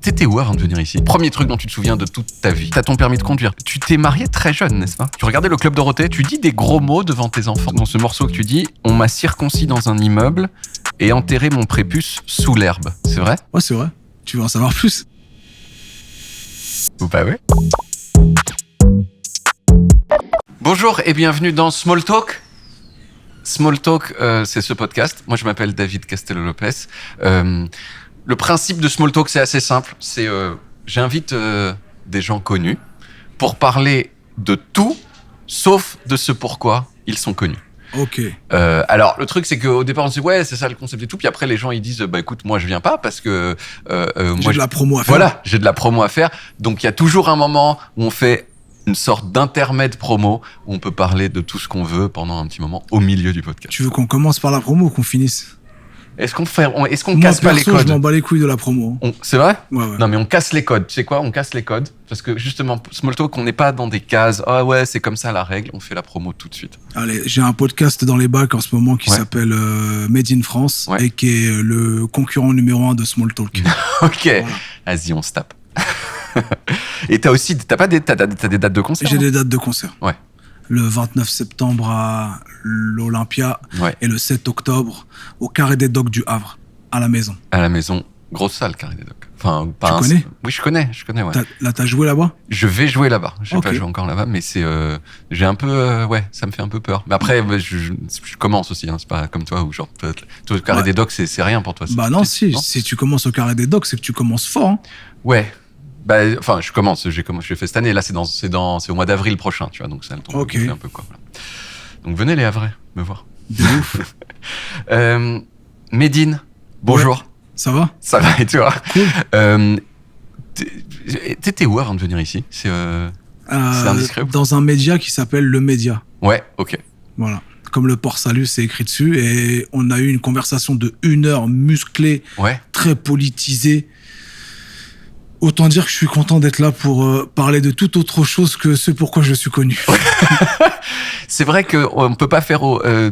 T'étais où avant de venir ici? Premier truc dont tu te souviens de toute ta vie. T'as ton permis de conduire. Tu t'es marié très jeune, n'est-ce pas? Tu regardais le Club Dorothée, tu dis des gros mots devant tes enfants. Dans ce morceau que tu dis, on m'a circoncis dans un immeuble et enterré mon prépuce sous l'herbe. C'est vrai? Ouais, c'est vrai. Tu veux en savoir plus? Ou pas, ouais. Bonjour et bienvenue dans Small Talk. Small Talk, c'est ce podcast. Moi, je m'appelle David Castello-Lopez. Le principe de Small Talk, c'est assez simple. C'est j'invite des gens connus pour parler de tout, sauf de ce pourquoi ils sont connus. Ok. Alors, le truc, c'est qu'au départ, on se dit, ouais, c'est ça le concept et tout. Puis après, les gens, ils disent, bah écoute, moi, je viens pas parce que... j'ai de la promo à faire. Voilà, j'ai de la promo à faire. Donc, il y a toujours un moment où on fait une sorte d'intermède promo où on peut parler de tout ce qu'on veut pendant un petit moment au milieu du podcast. Tu veux qu'on commence par la promo ou qu'on finisse? Est-ce qu'on casse pas les codes? Moi, je m'en bats les couilles de la promo. C'est vrai? Ouais. Non, mais on casse les codes. Tu sais quoi? On casse les codes. Parce que justement, Small Talk, on n'est pas dans des cases. Ah ouais, c'est comme ça la règle. On fait la promo tout de suite. Allez, j'ai un podcast dans les bacs en ce moment qui s'appelle Made in France et qui est le concurrent numéro 1 de Small Talk. Ok. Voilà. Vas-y, on se tape. Et t'as des dates de concert? J'ai des dates de concert. Ouais. Le 29 septembre à l'Olympia et le 7 octobre au Carré des Docks du Havre, à la Maison. À la Maison. Grosse salle, Carré des Docks. Enfin, tu connais? Oui, je connais, ouais. T'as joué là-bas? Je vais jouer là-bas. J'ai pas joué encore là-bas, mais c'est, j'ai un peu, ça me fait un peu peur. Mais après, je commence aussi, hein. C'est pas comme toi où genre, toi, le Carré des Docks, c'est rien pour toi. Bah non, si tu commences au Carré des Docks, c'est que tu commences fort, hein. Ouais. Bah, enfin, j'ai fait cette année. Là, c'est au mois d'avril prochain, tu vois. Donc, ça le temps de faire un peu, quoi. Voilà. Donc, venez les Havrais me voir. De ouf. Médine, bonjour. Ouais. Ça va? Ça va et toi? Cool. T'étais où avant de venir ici? C'est indiscret? Dans un média qui s'appelle Le Média. Ouais, ok. Voilà. Comme le port salut, c'est écrit dessus. Et on a eu une conversation de 1 heure musclée, très politisée. Autant dire que je suis content d'être là pour parler de toute autre chose que ce pourquoi je suis connu. C'est vrai qu'on ne peut pas faire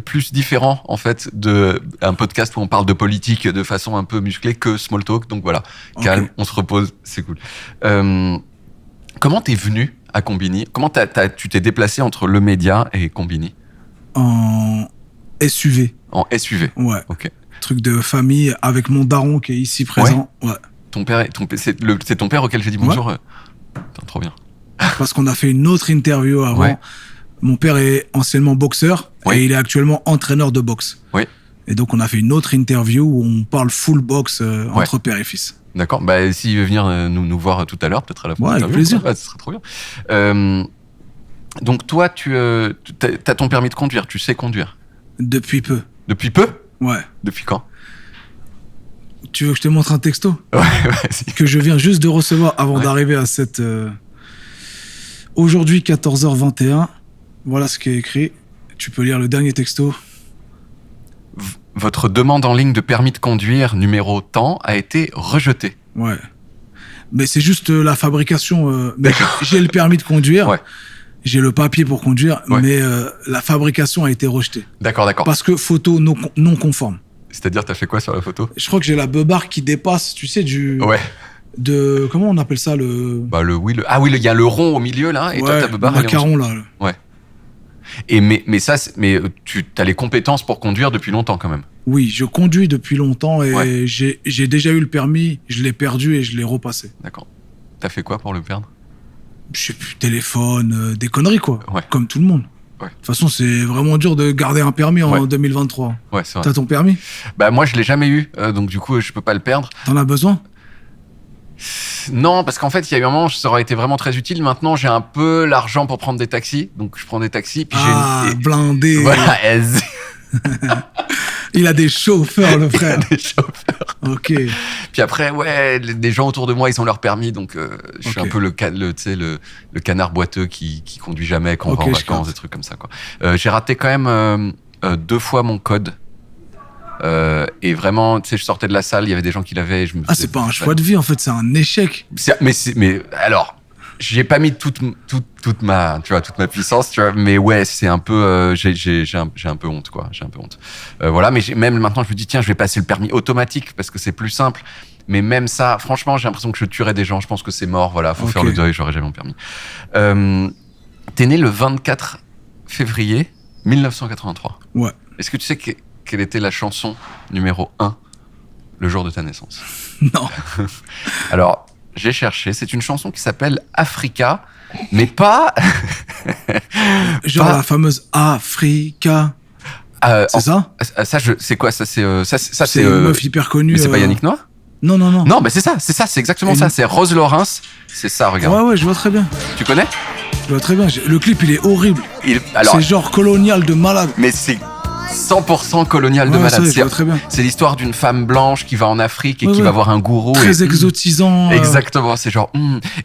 plus différent, en fait, d'un podcast où on parle de politique de façon un peu musclée que Small Talk. Donc voilà, calme, on se repose, c'est cool. Comment t'es venu à Combini? Comment tu t'es déplacé entre Le Média et Combini? En SUV. En SUV? Ouais. Ok. Truc de famille avec mon daron qui est ici présent. Ouais. C'est ton père auquel j'ai dit bonjour. Trop bien. Parce qu'on a fait une autre interview avant. Ouais. Mon père est anciennement boxeur et il est actuellement entraîneur de boxe. Oui. Et donc on a fait une autre interview où on parle full boxe entre père et fils. D'accord. Bah s'il veut venir nous voir tout à l'heure, peut-être à la fin. Ouais, avec plaisir. Ce serait trop bien. Donc toi, t'as ton permis de conduire, tu sais conduire? Depuis peu. Depuis peu? Ouais. Depuis quand? Tu veux que je te montre un texto? Ouais, que je viens juste de recevoir avant d'arriver à cette... Aujourd'hui, 14h21. Voilà ce qui est écrit. Tu peux lire le dernier texto. Votre demande en ligne de permis de conduire numéro tant a été rejetée. Ouais. Mais c'est juste la fabrication. J'ai le permis de conduire. Ouais. J'ai le papier pour conduire. Ouais. Mais la fabrication a été rejetée. D'accord. Parce que photo non conforme. C'est-à-dire, t'as fait quoi sur la photo? Je crois que j'ai la beubare qui dépasse, tu sais, comment on appelle ça, le... il y a le rond au milieu, là, et toi, ta beubare... le macaron, là. Ouais. Mais tu as les compétences pour conduire depuis longtemps, quand même? Oui, je conduis depuis longtemps, et j'ai déjà eu le permis, je l'ai perdu et je l'ai repassé. D'accord. T'as fait quoi pour le perdre? Je sais plus, téléphone, des conneries, quoi. Ouais. Comme tout le monde. Ouais. De toute façon, c'est vraiment dur de garder un permis en 2023. Ouais, c'est vrai. T'as ton permis? Bah, moi, je l'ai jamais eu, donc du coup, je peux pas le perdre. T'en as besoin? Non, parce qu'en fait, il y a eu un moment, ça aurait été vraiment très utile. Maintenant, j'ai un peu l'argent pour prendre des taxis, donc je prends des taxis. Puis blindé. Voilà. Il a des chauffeurs, le frère. Il a des chauffeurs. Ok. Puis après, des gens autour de moi, ils ont leur permis, donc je suis un peu le canard boiteux qui conduit jamais quand on va en vacances, des trucs comme ça, quoi. J'ai raté quand même 2 fois mon code. Et vraiment, tu sais, je sortais de la salle, il y avait des gens qui l'avaient. C'est pas un choix de vie, en fait, c'est un échec. Mais alors, j'ai pas mis toute ma puissance, tu vois. Mais ouais, c'est un peu, j'ai un peu honte, quoi. J'ai un peu honte. Voilà, mais même maintenant, je me dis, tiens, je vais passer le permis automatique parce que c'est plus simple. Mais même ça, franchement, j'ai l'impression que je tuerais des gens. Je pense que c'est mort. Voilà, faut faire le deuil. J'aurais jamais mon permis. T'es né le 24 février 1983. Ouais. Est-ce que tu sais quelle était la chanson numéro 1 le jour de ta naissance? Non. Alors, j'ai cherché. C'est une chanson qui s'appelle Africa, mais pas... Genre la fameuse Africa. C'est ça? C'est quoi? Ça, c'est une meuf hyper connue. Mais c'est pas Yannick Noah? Non. Non, mais c'est ça, c'est exactement ça. C'est Rose Lawrence. C'est ça, regarde. Ouais, je vois très bien. Tu connais? Je vois très bien. Le clip, il est horrible. Alors, c'est genre colonial de malade. Mais c'est 100% colonial de malade. C'est l'histoire d'une femme blanche qui va en Afrique et qui va voir un gourou. Très exotisant. Exactement, c'est genre...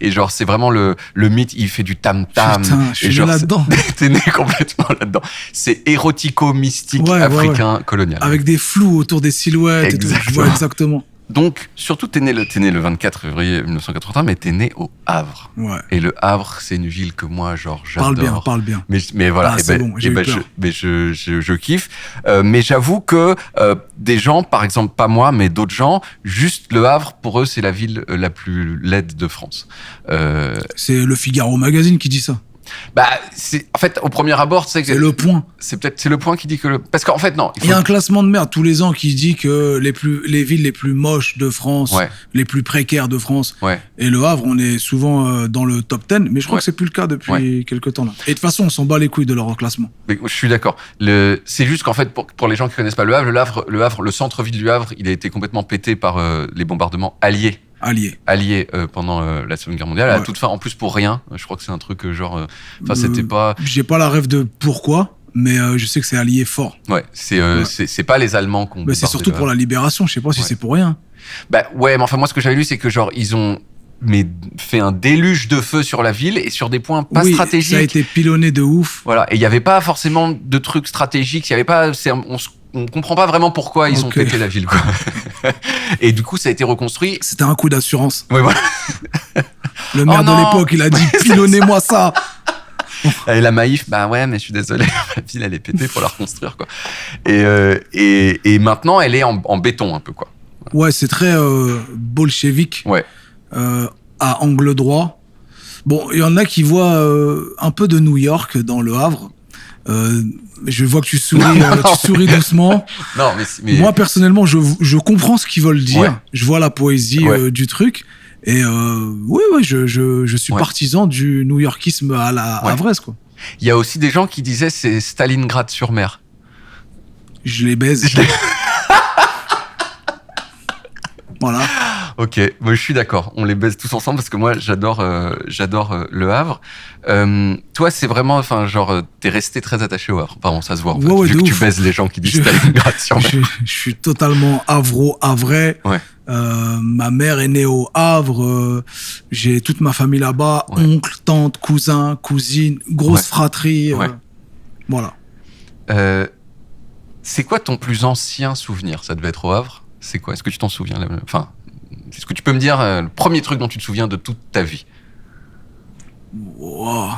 Et genre, c'est vraiment le mythe, il fait du tam-tam. Putain, je suis là-dedans. T'es né complètement là-dedans. C'est érotico-mystique africain colonial. Avec des flous autour des silhouettes. Exactement. Et tout. Je vois exactement. Donc, surtout, t'es né le 24 février 1981, mais t'es né au Havre. Ouais. Et le Havre, c'est une ville que moi, genre, j'adore. Parle bien. Mais voilà, je kiffe. Mais j'avoue que des gens, par exemple, pas moi, mais d'autres gens, juste le Havre, pour eux, c'est la ville la plus laide de France. C'est le Figaro Magazine qui dit ça. Bah, en fait, au premier abord, c'est Le Point. C'est le Point qui dit que parce qu'en fait, non. Il y a un classement de merde tous les ans qui dit que les villes les plus moches de France, les plus précaires de France, et le Havre, on est souvent dans le top 10, mais je crois que c'est plus le cas depuis quelques temps là. Et de toute façon, on s'en bat les couilles de leur classement. Mais je suis d'accord. C'est juste qu'en fait, pour les gens qui connaissent pas le Havre, le centre-ville du Havre, il a été complètement pété par les bombardements alliés pendant la Seconde Guerre mondiale, à toute fin, en plus pour rien. Je crois que c'est un truc genre... c'était pas... J'ai pas la rêve de pourquoi, mais je sais que c'est allié fort. Ouais, c'est pas les Allemands qu'on... C'est surtout pour la libération, je sais pas si c'est pour rien. Bah ouais, mais enfin moi ce que j'avais lu, c'est que genre ils ont fait un déluge de feu sur la ville et sur des points pas stratégiques. Ça a été pilonné de ouf. Voilà, et il y avait pas forcément de trucs stratégiques, il y avait pas... On comprend pas vraiment pourquoi ils ont pété la ville, quoi. Et du coup, ça a été reconstruit. C'était un coup d'assurance. Ouais, voilà. Le maire de l'époque, il a dit « Pilonnez-moi ça !» Et la Maïf, bah ouais, mais je suis désolé, la ville, elle est pétée, faut la reconstruire, quoi. Et maintenant, elle est en béton, un peu, quoi. Ouais, c'est très bolchevique. Ouais. À angle droit. Bon, il y en a qui voient un peu de New York dans le Havre. Je vois que tu souris, tu souris doucement. Non, mais... Moi, personnellement, je comprends ce qu'ils veulent dire. Ouais. Je vois la poésie du truc. Et je suis partisan du new-yorkisme à la havraise, quoi. Il y a aussi des gens qui disaient c'est Stalingrad-sur-Mer. Je les baise. Voilà. Ok, moi je suis d'accord. On les baise tous ensemble parce que moi j'adore le Havre. Toi c'est vraiment, enfin genre t'es resté très attaché au Havre. Pardon, ça se voit. En fait, vu que tu baises les gens qui disent Stalingrad sur mer. Je suis totalement havrais. Ouais. Ma mère est née au Havre. J'ai toute ma famille là-bas, oncle, tante, cousin, cousine, grosse fratrie. Voilà. C'est quoi ton plus ancien souvenir? Ça devait être au Havre. C'est quoi? Est-ce que tu t'en souviens? Enfin, est-ce que tu peux me dire le premier truc dont tu te souviens de toute ta vie? Wow.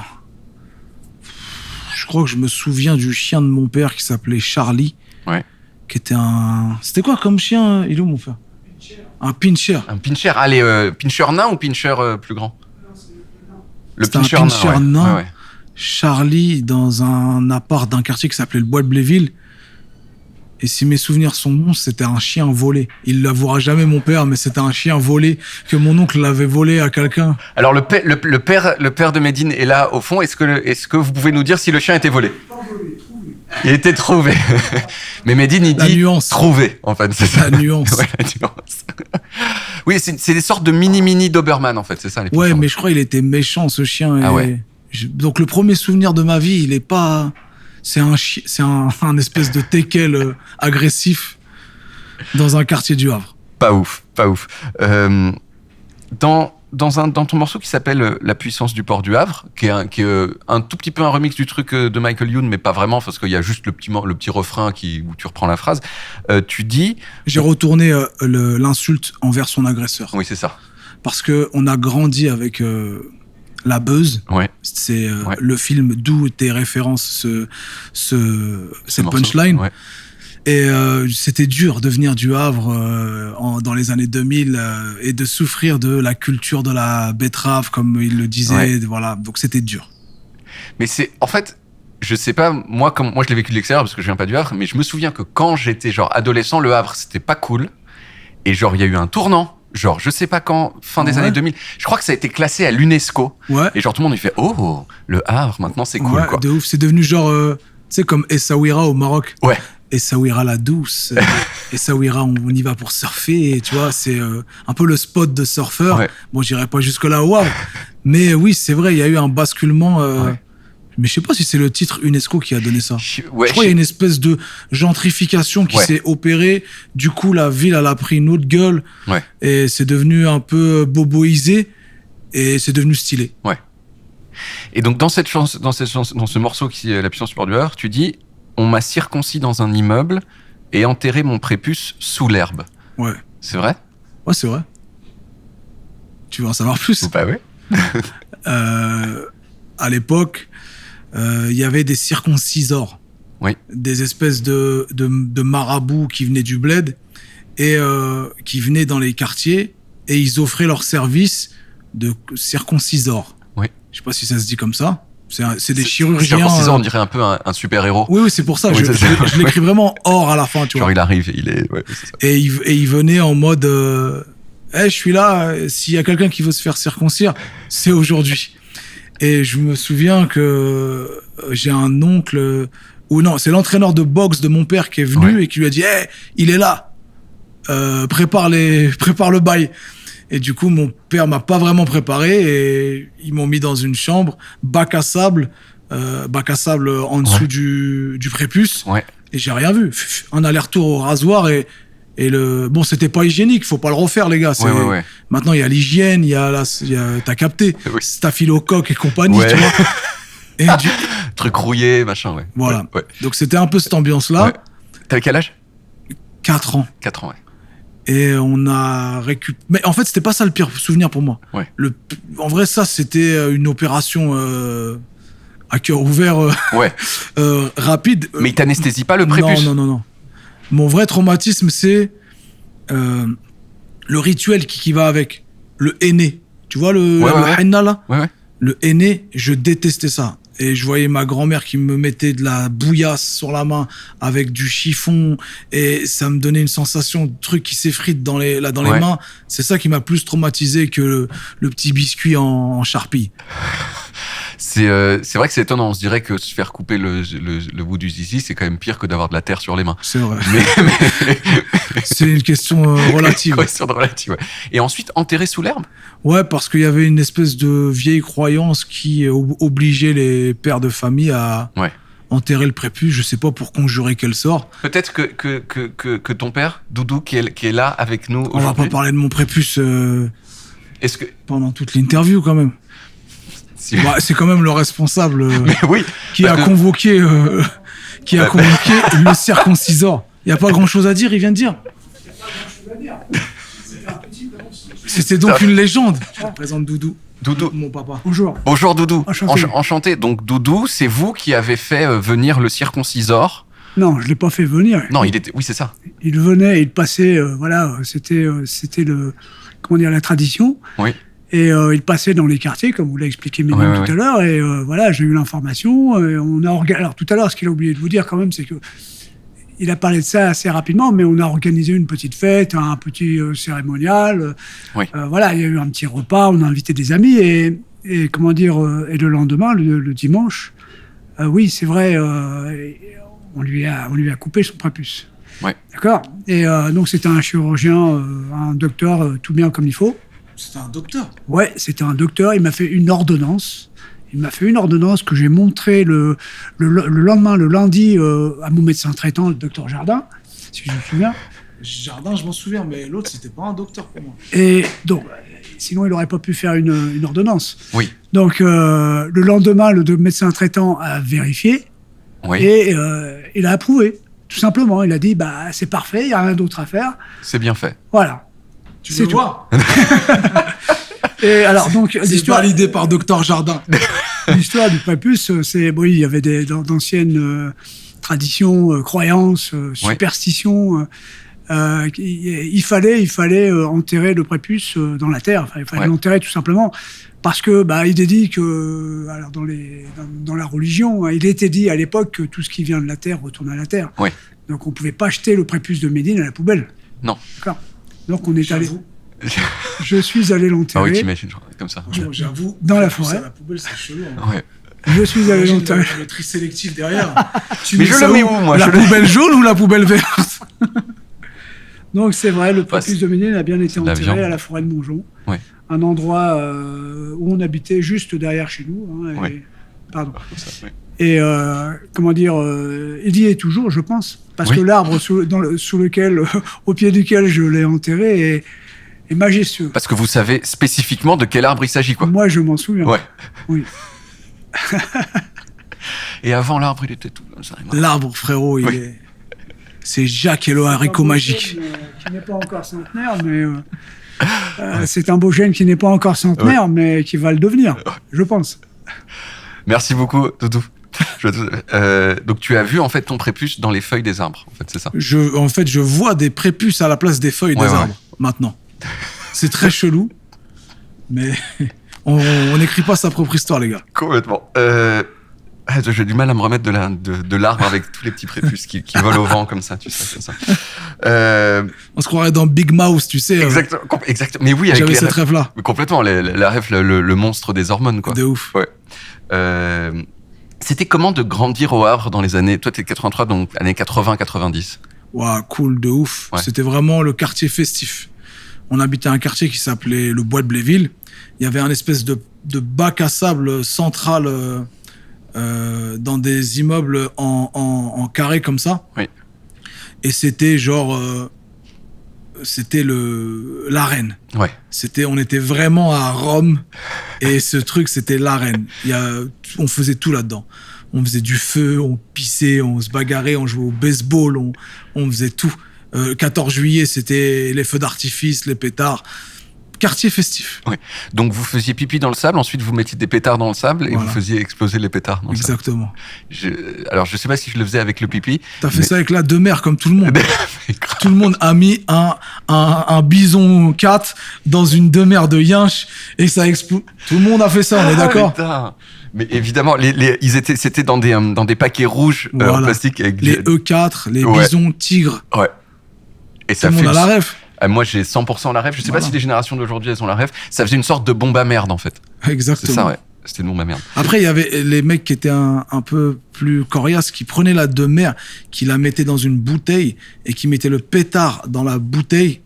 Je crois que je me souviens du chien de mon père qui s'appelait Charlie. Ouais. Qui était un... C'était quoi comme chien? Il est où mon frère? Un pincher. Un pincher. Allez, pincher nain ou pincher plus grand? Le pincher nain. Ouais. Charlie dans un appart d'un quartier qui s'appelait le Bois de Bléville. Et si mes souvenirs sont bons, c'était un chien volé. Il l'avouera jamais, mon père, mais c'était un chien volé que mon oncle l'avait volé à quelqu'un. Alors le père de Médine est là au fond. Est-ce que vous pouvez nous dire si le chien était volé? Il était trouvé. Mais Médine, il dit nuance. Trouvé, en fait. C'est ça. La nuance. Ouais, la nuance. Oui, c'est des sortes de mini Doberman, en fait. C'est ça, les ouais, mais je crois qu'il était méchant, ce chien. Ah ouais. Donc le premier souvenir de ma vie, il est pas... C'est un espèce de teckel agressif dans un quartier du Havre. Pas ouf. Dans ton morceau qui s'appelle La puissance du port du Havre, qui est un tout petit peu un remix du truc de Michael Youn, mais pas vraiment, parce qu'il y a juste le petit refrain où tu reprends la phrase, tu dis... J'ai retourné l'insulte envers son agresseur. Oui, c'est ça. Parce qu'on a grandi avec... La Beuse, c'est le film d'où tes références, cette punchline. Ouais. Et c'était dur de venir du Havre dans les années 2000 et de souffrir de la culture de la betterave, comme il le disait. Voilà, donc c'était dur. Mais en fait, je sais pas, moi je l'ai vécu de l'extérieur parce que je viens pas du Havre, mais je me souviens que quand j'étais genre adolescent, le Havre, c'était pas cool. Et genre, il y a eu un tournant. Genre, je sais pas quand, fin des années 2000. Je crois que ça a été classé à l'UNESCO. Ouais. Et genre, tout le monde, il fait, oh, le Havre, maintenant, c'est cool, quoi. De ouf. C'est devenu genre, tu sais, comme Essaouira au Maroc. Ouais. Essaouira la douce. Essaouira, on y va pour surfer. Et, tu vois, c'est un peu le spot de surfeur. Ouais. Bon, j'irai pas jusque-là au Havre. Mais oui, c'est vrai, il y a eu un basculement. Mais je sais pas si c'est le titre UNESCO qui a donné ça. Je crois qu'il y a une espèce de gentrification qui s'est opérée. Du coup, la ville, elle a pris une autre gueule. Ouais. Et c'est devenu un peu boboisé. Et c'est devenu stylé. Ouais. Et donc, dans ce morceau qui est La puissance du Havre, tu dis, on m'a circoncis dans un immeuble et enterré mon prépuce sous l'herbe. Ouais. C'est vrai? Ouais, c'est vrai. Tu veux en savoir plus? Bah oui. À l'époque, il y avait des circoncisors, des espèces de marabouts qui venaient du bled et qui venaient dans les quartiers et ils offraient leurs services de circoncisors. Oui. Je sais pas si ça se dit comme ça. C'est des chirurgiens. Circonciseur, on dirait un peu un super-héros. Oui, c'est pour ça. Je l'écris vraiment or à la fin, tu vois. Genre, il arrive, il est. Ouais, c'est ça. Et il venait en mode je suis là, s'il y a quelqu'un qui veut se faire circoncire, c'est aujourd'hui. Et je me souviens que j'ai un oncle, ou non, c'est l'entraîneur de boxe de mon père qui est venu et qui lui a dit il est là, prépare le bail. Et du coup, mon père m'a pas vraiment préparé et ils m'ont mis dans une chambre, bac à sable en dessous du prépuce. Ouais. Et j'ai rien vu. Un aller-retour au rasoir bon, c'était pas hygiénique, faut pas le refaire, les gars. Maintenant, il y a l'hygiène, t'as capté, staphylocoque et compagnie, tu vois. Et truc rouillé, machin, ouais. Voilà. Ouais. Donc, c'était un peu cette ambiance-là. Ouais. T'avais quel âge? 4 ans. 4 ans, ouais. Et on a récupéré. Mais en fait, c'était pas ça le pire souvenir pour moi. Ouais. En vrai, ça, c'était une opération à cœur ouvert, rapide. Mais il t'anesthésie pas le prépuce? Non. Mon vrai traumatisme, c'est le rituel qui va avec. Le henné. Tu vois le henna, là? Ouais. Le henné, je détestais ça. Et je voyais ma grand-mère qui me mettait de la bouillasse sur la main avec du chiffon. Et ça me donnait une sensation de truc qui s'effrite dans les mains. C'est ça qui m'a plus traumatisé que le petit biscuit en charpie. C'est vrai que c'est étonnant. On se dirait que se faire couper le bout du zizi, c'est quand même pire que d'avoir de la terre sur les mains. C'est vrai. Mais c'est une question relative. Une question relative, ouais. Et ensuite, enterré sous l'herbe? Ouais, parce qu'il y avait une espèce de vieille croyance qui obligeait les pères de famille à enterrer le prépuce. Je sais pas pour conjurer quel sort. Peut-être que ton père, Doudou, qui est là avec nous aujourd'hui. On va pas parler de mon prépuce pendant toute l'interview, quand même. C'est quand même le responsable qui a convoqué le circoncisor. Il n'y a pas grand-chose à dire, il vient de dire. C'était donc une légende. Je vous présente Doudou. Doudou. Mon papa. Bonjour Doudou. Enchanté. Donc Doudou, c'est vous qui avez fait venir le circoncisor? Non, je l'ai pas fait venir. Non, oui, c'est ça. Il venait, il passait, c'était la tradition. Oui. Et il passait dans les quartiers, comme vous l'avez expliqué tout à l'heure. Et j'ai eu l'information. Alors tout à l'heure, ce qu'il a oublié de vous dire quand même, c'est que il a parlé de ça assez rapidement, mais on a organisé une petite fête, un petit cérémonial. Oui. Il y a eu un petit repas, on a invité des amis et le lendemain, le dimanche, oui, c'est vrai, on lui a coupé son prépuce. Ouais. D'accord. Et donc c'était un chirurgien, un docteur, tout bien comme il faut. C'était un docteur? Ouais, c'était un docteur. Il m'a fait une ordonnance. Que j'ai montrée le lendemain, le lundi, à mon médecin traitant, le docteur Jardin, si je me souviens. Jardin, je m'en souviens, mais l'autre, c'était pas un docteur pour moi. Et donc, sinon, il n'aurait pas pu faire une ordonnance. Oui. Donc, le lendemain, le médecin traitant a vérifié. Oui. Et il a approuvé. Tout simplement. Il a dit, c'est parfait, il n'y a rien d'autre à faire. C'est bien fait. Voilà. Tu veux voir? Et alors, donc, c'est validé par Docteur Jardin. L'histoire du prépuce, il y avait d'anciennes tradition, croyance, superstition. Il fallait enterrer le prépuce dans la terre. Enfin, il fallait l'enterrer tout simplement parce que il est dit que, alors dans la religion, il était dit à l'époque que tout ce qui vient de la terre retourne à la terre. Oui. Donc on pouvait pas jeter le prépuce de Médine à la poubelle. Non. D'accord. Donc on est allé. Je suis allé l'enterrer. Ah oui, t'imagines, comme ça. J'avoue. Dans la forêt. À la poubelle, c'est chelou. Hein. Ouais. Je suis allé l'enterrer. Le tri sélectif derrière. Mais je le mets où, moi? La poubelle jaune ou la poubelle verte? Donc c'est vrai, le prépuce de Médine a bien été enterré à la forêt de Montjon. Ouais. Un endroit où on habitait juste derrière chez nous. Hein, pardon. Ça, oui. Et comment dire, il y est toujours, je pense, parce que l'arbre au pied duquel je l'ai enterré est majestueux. Parce que vous savez spécifiquement de quel arbre il s'agit, quoi. Moi, je m'en souviens. Ouais. Oui. Et avant, l'arbre, il était tout comme ça. L'arbre, frérot, c'est Jacques et le haricot magique. Qui n'est pas encore centenaire, mais c'est un beau gène qui n'est pas encore centenaire, mais qui va le devenir, je pense. Merci beaucoup, Doudou. Donc tu as vu en fait ton prépuce dans les feuilles des arbres, en fait, c'est ça? Je vois des prépuces à la place des feuilles des arbres maintenant. C'est très chelou, mais on n'écrit pas sa propre histoire, les gars. Complètement. J'ai du mal à me remettre de l'arbre avec tous les petits prépuces qui volent au vent comme ça, tu sais, comme ça. On se croirait dans Big Mouth, tu sais. Exactement. Mais oui, avec j'avais cette rêve-là. Complètement, la rêve, le monstre des hormones, quoi. De ouf. Ouais. C'était comment de grandir au Havre dans les années... Toi, t'es 83, donc années 80-90. Waouh, cool, de ouf. Ouais. C'était vraiment le quartier festif. On habitait un quartier qui s'appelait le Bois de Bléville. Il y avait un espèce de bac à sable central dans des immeubles en carré comme ça. Oui. Et c'était genre... c'était l'arène. Ouais. On était vraiment à Rome et ce truc c'était l'arène. On faisait tout là-dedans. On faisait du feu, on pissait, on se bagarrait, on jouait au baseball, on faisait tout. 14 juillet, c'était les feux d'artifice, les pétards. Quartier festif. Oui. Donc vous faisiez pipi dans le sable, ensuite vous mettiez des pétards dans le sable et vous faisiez exploser les pétards dans le sable. Exactement. Alors je sais pas si je le faisais avec le pipi. T'as fait ça avec la demeure comme tout le monde. Tout le monde a mis un bison 4 dans une demeure de yinche et ça explose. Tout le monde a fait ça, on est d'accord? Putain. Mais évidemment, c'était dans des paquets rouges en plastique avec les E4, les bisons tigres. Ouais. Et tout le monde a la rêve. Moi, j'ai 100% la rêve. Je sais pas si les générations d'aujourd'hui, elles ont la rêve. Ça faisait une sorte de bombe à merde, en fait. Exactement. C'est ça, ouais. C'était une bombe à merde. Après, il y avait les mecs qui étaient un peu plus coriaces, qui prenaient la demeure, qui la mettaient dans une bouteille et qui mettaient le pétard dans la bouteille.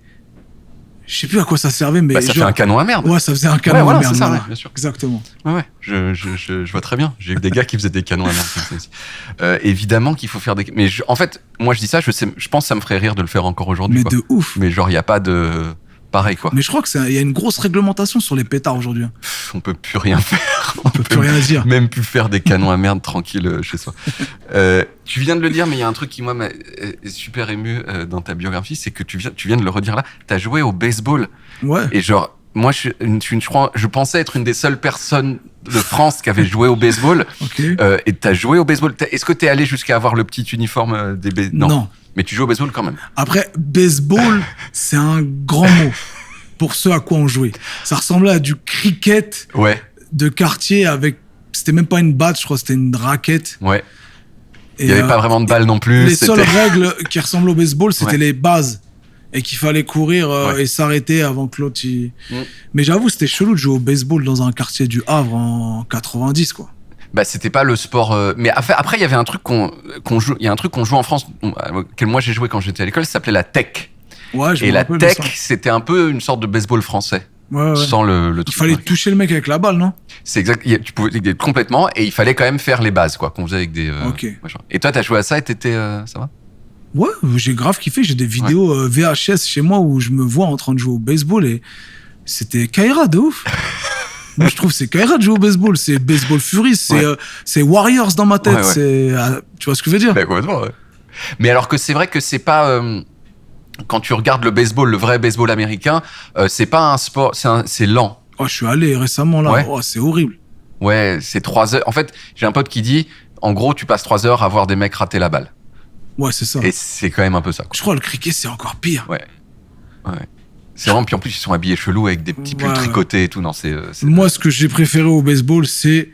Je sais plus à quoi ça servait, mais ça fait un canon à merde. Ouais, ça faisait un canon à merde. C'est ça, ouais, bien sûr. Exactement. Ouais. Je vois très bien. J'ai eu des gars qui faisaient des canons à merde comme ça aussi. Évidemment qu'il faut faire des. Mais en fait, moi je dis ça, je pense que ça me ferait rire de le faire encore aujourd'hui. Mais quoi. De ouf. Mais genre, il y a pas de pareil quoi. Mais je crois que y a une grosse réglementation sur les pétards aujourd'hui. On peut plus rien faire. On peut plus rien dire. Même plus faire des canons à merde tranquille chez soi. Tu viens de le dire, mais il y a un truc qui moi m'a super ému dans ta biographie, c'est que tu viens de le redire là. T'as joué au baseball. Ouais. Et genre, moi je pensais être une des seules personnes de France qui avait joué au baseball. Okay. Et t'as joué au baseball. Est-ce que t'es allé jusqu'à avoir le petit uniforme des Non. Mais tu joues au baseball quand même. Après, baseball, c'est un grand mot pour ce à quoi on jouait. Ça ressemblait à du cricket de quartier avec... C'était même pas une batte, je crois, c'était une raquette. Ouais. Il n'y avait pas vraiment de balle non plus. Les seules règles qui ressemblent au baseball, c'était les bases. Et qu'il fallait courir et s'arrêter avant que l'autre... Mais j'avoue, c'était chelou de jouer au baseball dans un quartier du Havre en 90, quoi. Bah, c'était pas le sport. Mais après, il y avait un truc qu'on joue. Il y a un truc qu'on joue en France, auquel moi j'ai joué quand j'étais à l'école, ça s'appelait la tech. Ouais, et la tech, c'était un peu une sorte de baseball français. Ouais. Sans le truc. Il fallait toucher le mec avec la balle, non? C'est exact. Tu pouvais complètement, et il fallait quand même faire les bases, quoi, qu'on faisait avec des. Et toi, t'as joué à ça et t'étais. Ça va? Ouais, j'ai grave kiffé. J'ai des vidéos VHS chez moi où je me vois en train de jouer au baseball et c'était Kaira de ouf. Moi, je trouve que c'est Kaira de jouer au baseball. C'est Baseball Fury, c'est Warriors dans ma tête. C'est, tu vois ce que je veux dire? Complètement, ouais. Mais alors que c'est vrai que c'est pas... quand tu regardes le baseball, le vrai baseball américain, c'est pas un sport, c'est lent. Oh, je suis allé récemment là. Oh, c'est horrible. Ouais, c'est 3 heures. En fait, j'ai un pote qui dit, en gros, tu passes 3 heures à voir des mecs rater la balle. Ouais, c'est ça. Et c'est quand même un peu ça, quoi. Je crois le cricket, c'est encore pire. Ouais. C'est vraiment, puis en plus, ils sont habillés chelous avec des petits pulls tricotés et tout. Non, Moi, ce que j'ai préféré au baseball, c'est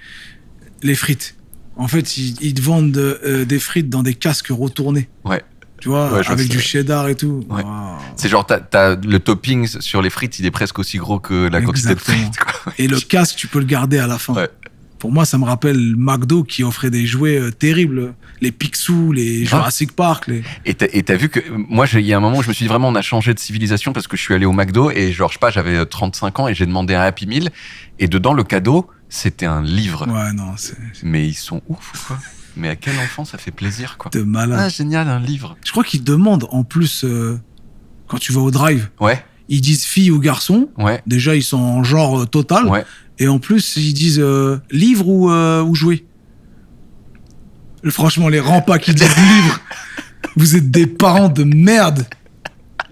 les frites. En fait, ils te vendent des frites dans des casques retournés. Ouais. Tu vois, avec du cheddar et tout. Ouais. Wow. C'est genre, t'as le topping sur les frites, il est presque aussi gros que la quantité de frites, quoi. Et le casque, tu peux le garder à la fin. Ouais. Pour moi, ça me rappelle McDo qui offrait des jouets terribles. Les Picsou, les Jurassic Park. Et t'as vu que, moi, il y a un moment où je me suis dit vraiment, on a changé de civilisation parce que je suis allé au McDo et genre, je sais pas, j'avais 35 ans et j'ai demandé un Happy Meal et dedans, le cadeau, c'était un livre. Ouais, non, Mais ils sont ouf, quoi. Mais à quel enfant ça fait plaisir, quoi. De malade. Ah, génial, un livre. Je crois qu'ils demandent, en plus, quand tu vas au drive, ils disent fille ou garçon. Ouais. Déjà, ils sont en genre total. Ouais. Et en plus, ils disent livre ou jouet. Franchement, les rampas qui disent livre, vous êtes des parents de merde.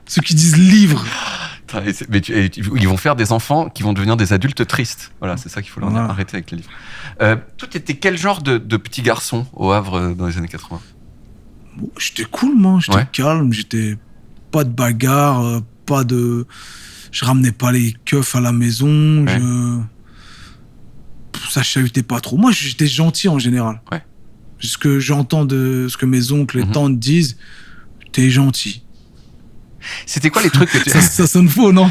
Ceux qui disent livre. Mais ils vont faire des enfants qui vont devenir des adultes tristes. Voilà, c'est ça qu'il faut leur dire. Arrêter avec les livres. Toi, t'étais quel genre de petit garçon au Havre dans les années 80 ? Bon, j'étais cool, moi. J'étais calme. J'étais pas de bagarre, pas de... Je ramenais pas les keufs à la maison. Ça chahutait pas trop. Moi, j'étais gentil en général. Ouais. Ce que j'entends de ce que mes oncles et tantes disent, t'es gentil. C'était quoi les trucs que tu... ça sonne faux, non?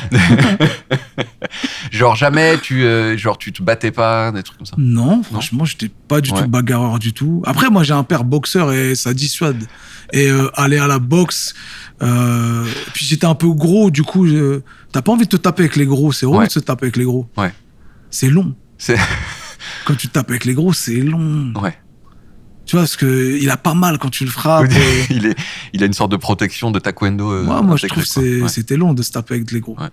Genre jamais tu te battais pas, des trucs comme ça? Non, franchement, j'étais pas du tout bagarreur du tout. Après, moi, j'ai un père boxeur et ça dissuade. Et aller à la boxe, puis j'étais un peu gros, du coup, t'as pas envie de te taper avec les gros. C'est relou de se taper avec les gros. Ouais. C'est long. Quand tu te tapes avec les gros, c'est long. Ouais. Tu vois, parce que il a pas mal quand tu le frappes. Il a une sorte de protection de taekwondo. Moi, je trouve que c'était long de se taper avec les gros. Ouais.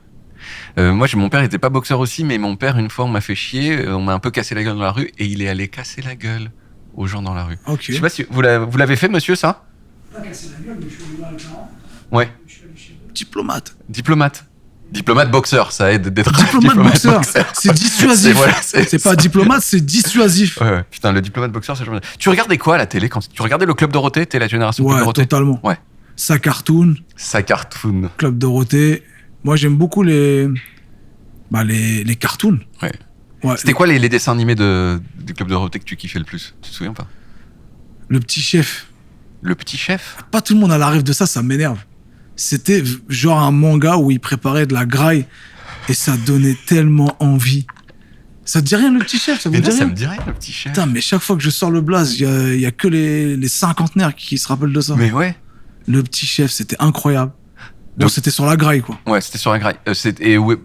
Moi, mon père était pas boxeur aussi, mais mon père, une fois, on m'a fait chier, on m'a un peu cassé la gueule dans la rue, et il est allé casser la gueule aux gens dans la rue. Okay. Je sais pas si vous l'avez fait, monsieur, ça? Pas casser la gueule, mais je suis allé voir les parents. Ouais. Diplomate. Diplomate boxeur, ça aide d'être diplomate boxeur. C'est dissuasif. C'est pas diplomate, c'est dissuasif. Ouais. Putain, le diplomate boxeur, c'est genre... Tu regardais quoi à la télé quand tu regardais le Club Dorothée? T'es la génération Club Dorothée? Totalement. Ouais. Sa cartoon. Club Dorothée. Moi, j'aime beaucoup les cartoons. Ouais. C'était quoi les dessins animés du Club Dorothée que tu kiffais le plus? Tu te souviens pas? Le Petit Chef. Le Petit Chef? Pas tout le monde a la rêve de ça m'énerve. C'était genre un manga où il préparait de la graille et ça donnait tellement envie. Ça te dit rien, le Petit Chef? Ça me dit rien, le Petit Chef. Putain, mais chaque fois que je sors le blaze, il y a que les cinquantenaires qui se rappellent de ça. Mais ouais. Le Petit Chef, c'était incroyable. Donc c'était sur la graille, quoi. Ouais, c'était sur la graille.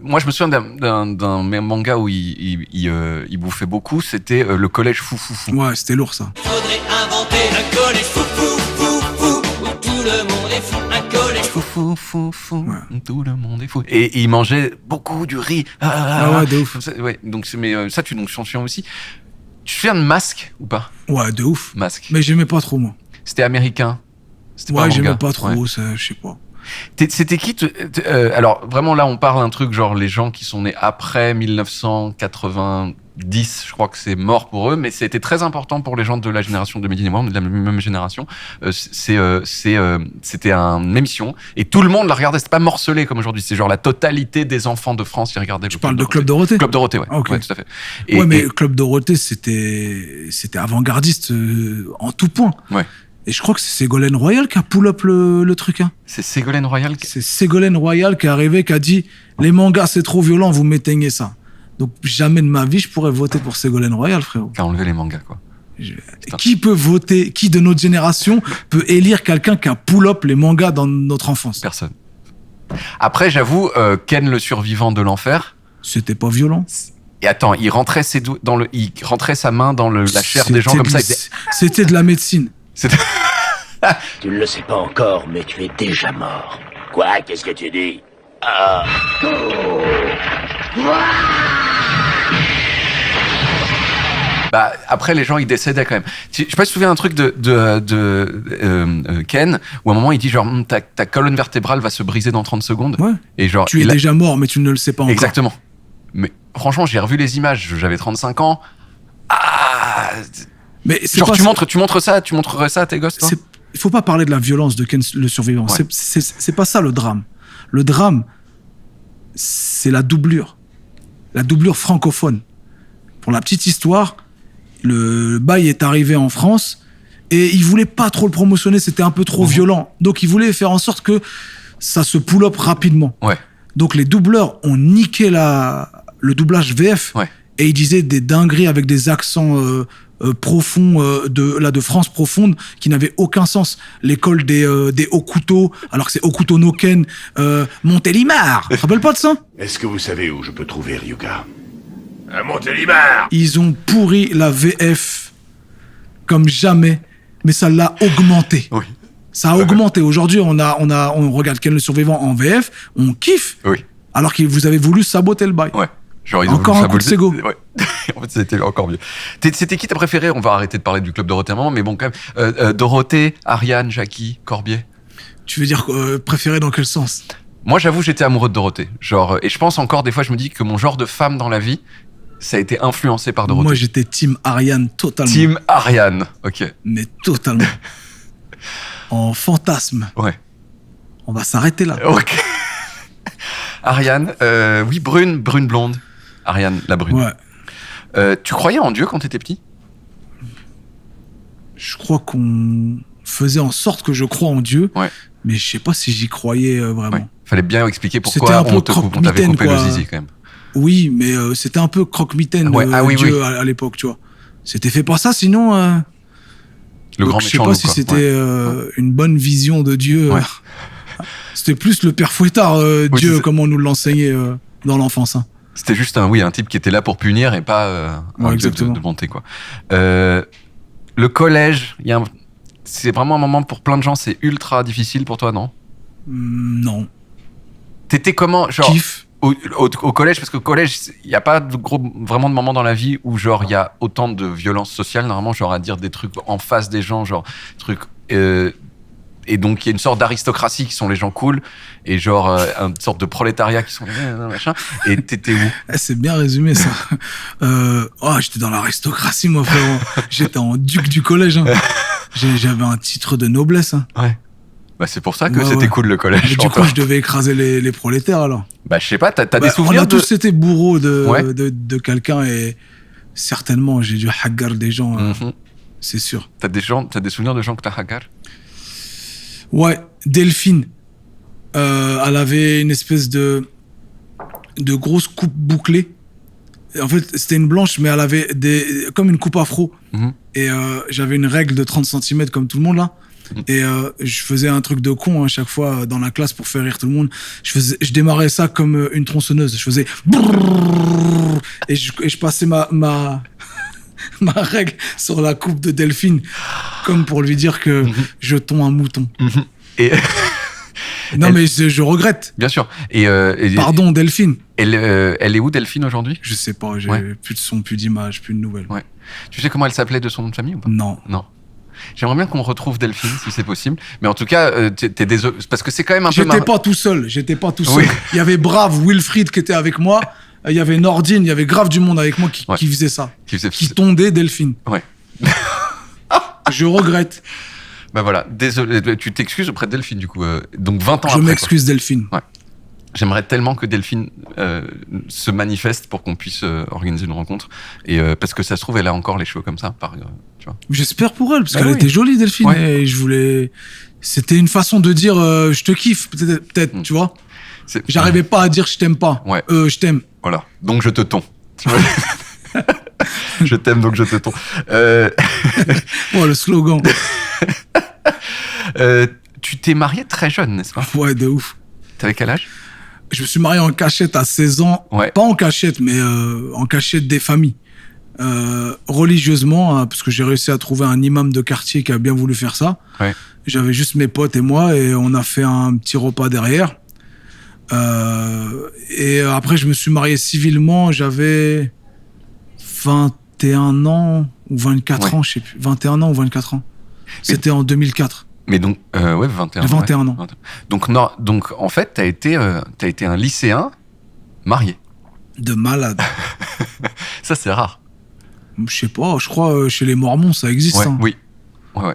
Moi, je me souviens d'un manga où il bouffait beaucoup. C'était le collège fou. Ouais, c'était lourd, ça. Faudrait inventer un collège fou, où tout le monde est fou. Un collège fou, tout le monde est fou. Et il mangeait beaucoup du riz. Ouais, de ouf. Ouais, donc, mais ça, tu t'en souviens aussi. Tu te souviens de Masque ou pas? Ouais, de ouf. Masque. Mais j'aimais pas trop, moi. C'était américain. C'était pas j'aimais pas trop, ça, je sais pas. C'était qui alors vraiment là on parle un truc genre les gens qui sont nés après 1990, je crois que c'est mort pour eux, mais c'était très important pour les gens de la génération de Mehdi et moi, de la même génération. C'était une émission et tout le monde la regardait, c'était pas morcelé comme aujourd'hui, c'est genre la totalité des enfants de France qui regardaient. Tu parles de Club Dorothée? Club Dorothée, ouais. Okay. Ouais, tout à fait. Mais Club Dorothée c'était avant-gardiste en tout point. Ouais. Et je crois que c'est Ségolène Royal qui a pull-up le truc. Hein. C'est Ségolène Royal C'est Ségolène Royal qui est arrivée, qui a dit « Les mangas, c'est trop violent, vous m'éteignez ça. » Donc jamais de ma vie, je pourrais voter pour Ségolène Royal, frérot. Qui a enlevé les mangas, quoi. Qui peut voter, qui de notre génération peut élire quelqu'un qui a pull-up les mangas dans notre enfance? Personne. Après, j'avoue, Ken le survivant de l'enfer... C'était pas violent. Et attends, il rentrait sa main dans la chair des gens comme ça. C'était de la médecine. Tu ne le sais pas encore, mais tu es déjà mort. Quoi? Qu'est-ce que tu dis? Ah. Bah, après, les gens, ils décédaient quand même. Je sais pas si tu te souviens d'un truc de Ken, où à un moment, il dit genre, ta colonne vertébrale va se briser dans 30 secondes. Ouais. Et genre, tu es déjà mort, mais tu ne le sais pas encore. Exactement. Mais franchement, j'ai revu les images, j'avais 35 ans. Ah! Mais c'est genre, pas tu montrerais ça à tes gosses, toi? il faut pas parler de la violence de Ken le survivant. Ouais. C'est pas ça le drame. Le drame, c'est la doublure francophone. Pour la petite histoire, le bail est arrivé en France et il voulait pas trop le promotionner, c'était un peu trop violent. Donc il voulait faire en sorte que ça se pull up rapidement. Ouais. Donc les doubleurs ont niqué le doublage VF et ils disaient des dingueries avec des accents profonds de France profonde qui n'avaient aucun sens. L'école des hauts couteaux, alors que c'est Hokuto no Ken, Montélimar. Tu te rappelles pas de ça? Est-ce que vous savez où je peux trouver Ryuga? À Montélimar. Ils ont pourri la VF comme jamais, mais ça l'a augmenté. Oui. Ça a augmenté. Aujourd'hui, on regarde Ken le survivant en VF, on kiffe. Oui. Alors que vous avez voulu saboter le bail. Ouais. Genre, Encore un coup de Sego. Ouais. En fait, c'était encore mieux. C'était qui ta préférée? On va arrêter de parler du club Dorothée à un moment, mais bon, quand même. Dorothée, Ariane, Jackie, Corbier. Tu veux dire préféré dans quel sens? Moi, j'avoue, j'étais amoureux de Dorothée. Genre, et je pense encore, des fois, je me dis que mon genre de femme dans la vie, ça a été influencé par Dorothée. Moi, j'étais team Ariane totalement. Team Ariane, ok. Mais totalement. En fantasme. Ouais. On va s'arrêter là. Ok. Ariane, oui, brune blonde. Ariane, la brune. Ouais. Tu croyais en Dieu quand t'étais petit? Je crois qu'on faisait en sorte que je croie en Dieu, mais je sais pas si j'y croyais vraiment. Ouais. Fallait bien expliquer pourquoi on t'avait coupé le zizi quand même. Oui, mais c'était un peu croque-mitaine Dieu à l'époque, tu vois. C'était fait pour ça, sinon... le grand méchant loup, je sais pas si c'était une bonne vision de Dieu. Ouais. C'était plus le père Fouettard, Dieu, comme on nous l'enseignait dans l'enfance. Hein. C'était juste un type qui était là pour punir et pas un Dieu de bonté, quoi. Le collège, c'est vraiment un moment pour plein de gens, c'est ultra difficile pour toi, non? Non. T'étais comment, genre Kiff. Au collège, parce qu'au collège, il n'y a pas vraiment de moment dans la vie où genre il y a autant de violence sociale, normalement, genre à dire des trucs en face des gens, genre trucs... et donc il y a une sorte d'aristocratie qui sont les gens cool, et genre une sorte de prolétariat qui sont machin. Et t'étais où? C'est bien résumé ça. J'étais dans l'aristocratie, moi, frérot. J'étais en duc du collège. Hein. J'avais un titre de noblesse. Hein. Ouais. Bah, c'est pour ça que c'était cool le collège. Mais du coup, je devais écraser les prolétaires alors. Bah, je sais pas, t'as des souvenirs on a tous été bourreaux de quelqu'un et certainement j'ai dû hagar des gens, c'est sûr. T'as des souvenirs de gens que t'as hagar? Ouais, Delphine. Elle avait une espèce de grosse coupe bouclée. En fait, c'était une blanche, mais elle avait comme une coupe afro. Et j'avais une règle de 30 cm comme tout le monde là. Et je faisais un truc de con à chaque fois dans la classe pour faire rire tout le monde. Je démarrais ça comme une tronçonneuse. Je faisais et je passais ma règle sur la coupe de Delphine comme pour lui dire que je tons un mouton. Et non, mais je regrette. Bien sûr. Pardon, Delphine. Elle est où, Delphine, aujourd'hui? Je sais pas. J'ai plus de son, plus d'image, plus de nouvelles. Ouais. Tu sais comment elle s'appelait de son nom de famille ou pas? Non. J'aimerais bien qu'on retrouve Delphine, si c'est possible. Mais en tout cas, t'es désolé. Parce que c'est quand même un peu... J'étais pas tout seul. Oui. Il y avait Brave, Wilfried qui était avec moi. Il y avait Nordine, il y avait grave du monde avec moi qui faisait ça. Qui tondait Delphine. Ouais. Je regrette. Bah voilà, désolé. Tu t'excuses auprès de Delphine, du coup. Donc 20 ans après. Je m'excuse, Delphine. Ouais. J'aimerais tellement que Delphine se manifeste pour qu'on puisse organiser une rencontre. Et parce que ça se trouve, elle a encore les cheveux comme ça. Tu vois. J'espère pour elle, parce qu'elle était jolie, Delphine. Ouais. Et je voulais... C'était une façon de dire je te kiffe, peut-être, tu vois. J'arrivais pas à dire je t'aime pas. Ouais. Je t'aime. Voilà. Donc je te tonds. Je t'aime, donc je te tonds. Le slogan. Tu t'es marié très jeune, n'est-ce pas? Ouais, de ouf. T'avais quel âge? Je me suis marié en cachette à 16 ans. Ouais. Pas en cachette, mais en cachette des familles. Religieusement, hein, parce que j'ai réussi à trouver un imam de quartier qui a bien voulu faire ça. Ouais. J'avais juste mes potes et moi, et on a fait un petit repas derrière. Et après, je me suis marié civilement. J'avais 21 ans ou 24 ans, je sais plus. 21 ans ou 24 ans. C'était en 2004. Mais donc, 21 ans. Donc, en fait, t'as été un lycéen marié. De malade. Ça, c'est rare. Je sais pas, je crois chez les Mormons, ça existe. Ouais, hein. Oui. Ouais.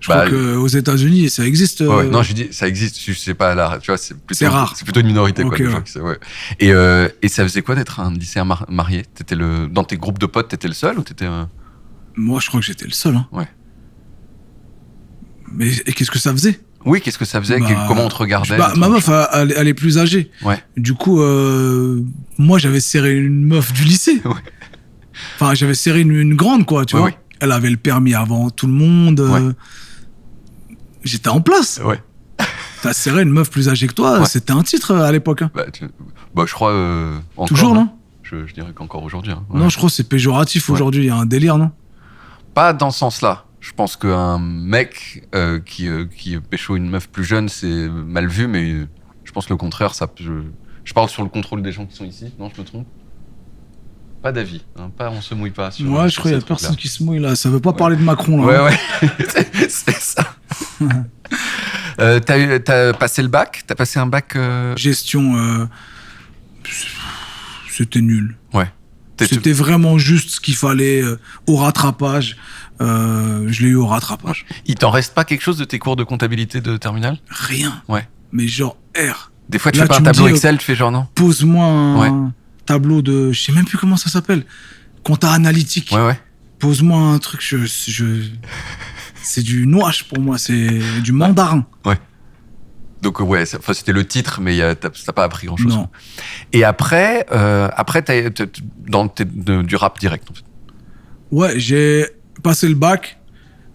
Je crois qu'aux États-Unis, ça existe. Non, je dis, ça existe. Je sais pas là. Tu vois, c'est rare. C'est plutôt une minorité, okay, quoi. Et ça faisait quoi d'être un lycéen marié? Dans tes groupes de potes, t'étais le seul ou t'étais Moi, je crois que j'étais le seul. Hein. Ouais. Mais et qu'est-ce que ça faisait? Oui, qu'est-ce que ça faisait? Comment on te regardait? Ma meuf, elle est plus âgée. Ouais. Du coup, moi, j'avais serré une meuf du lycée. Ouais. Enfin, j'avais serré une grande, quoi, tu vois. Ouais. Elle avait le permis avant tout le monde. Ouais. J'étais en place. Ouais. T'as serré une meuf plus âgée que toi, c'était un titre à l'époque. Hein. Je crois encore. Toujours, non? Je dirais qu'encore aujourd'hui. Hein. Ouais. Non, je crois que c'est péjoratif aujourd'hui. Il y a un délire, non? Pas dans ce sens-là. Je pense qu'un mec qui pécho une meuf plus jeune, c'est mal vu, mais je pense le contraire. Je parle sur le contrôle des gens qui sont ici. Non, je me trompe? Pas d'avis. Hein, on se mouille pas. Je crois qu'il y a personne qui se mouille là. Ça veut pas parler de Macron Ouais, là. ouais. C'est ça. T'as passé le bac? T'as passé un bac Gestion. C'était nul. Ouais. C'était vraiment juste ce qu'il fallait au rattrapage. Je l'ai eu au rattrapage. Il t'en reste pas quelque chose de tes cours de comptabilité de terminale? Rien. Ouais. Mais genre R. Des fois, tu fais pas un tableau Excel, tu fais genre non? Pose-moi un tableau de... Je sais même plus comment ça s'appelle. Compta analytique. Ouais, ouais. Pose-moi un truc, c'est du nouache pour moi, c'est du mandarin. Ouais. Donc ouais, c'était le titre, mais t'as pas appris grand-chose. Non. Et après t'as du rap direct, en fait. Ouais, j'ai passé le bac.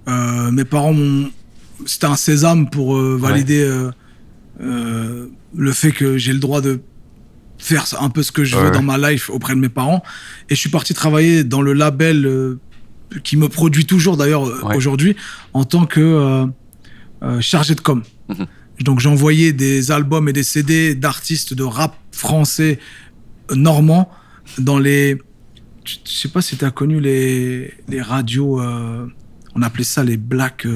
Mes parents c'était un sésame pour valider le fait que j'ai le droit de faire un peu ce que je veux dans ma life auprès de mes parents. Et je suis parti travailler dans le label qui me produit toujours d'ailleurs aujourd'hui en tant que chargé de com. Mm-hmm. Donc j'envoyais des albums et des CD d'artistes de rap français normands dans les... Je sais pas si t'as connu les radios, on appelait ça les Black...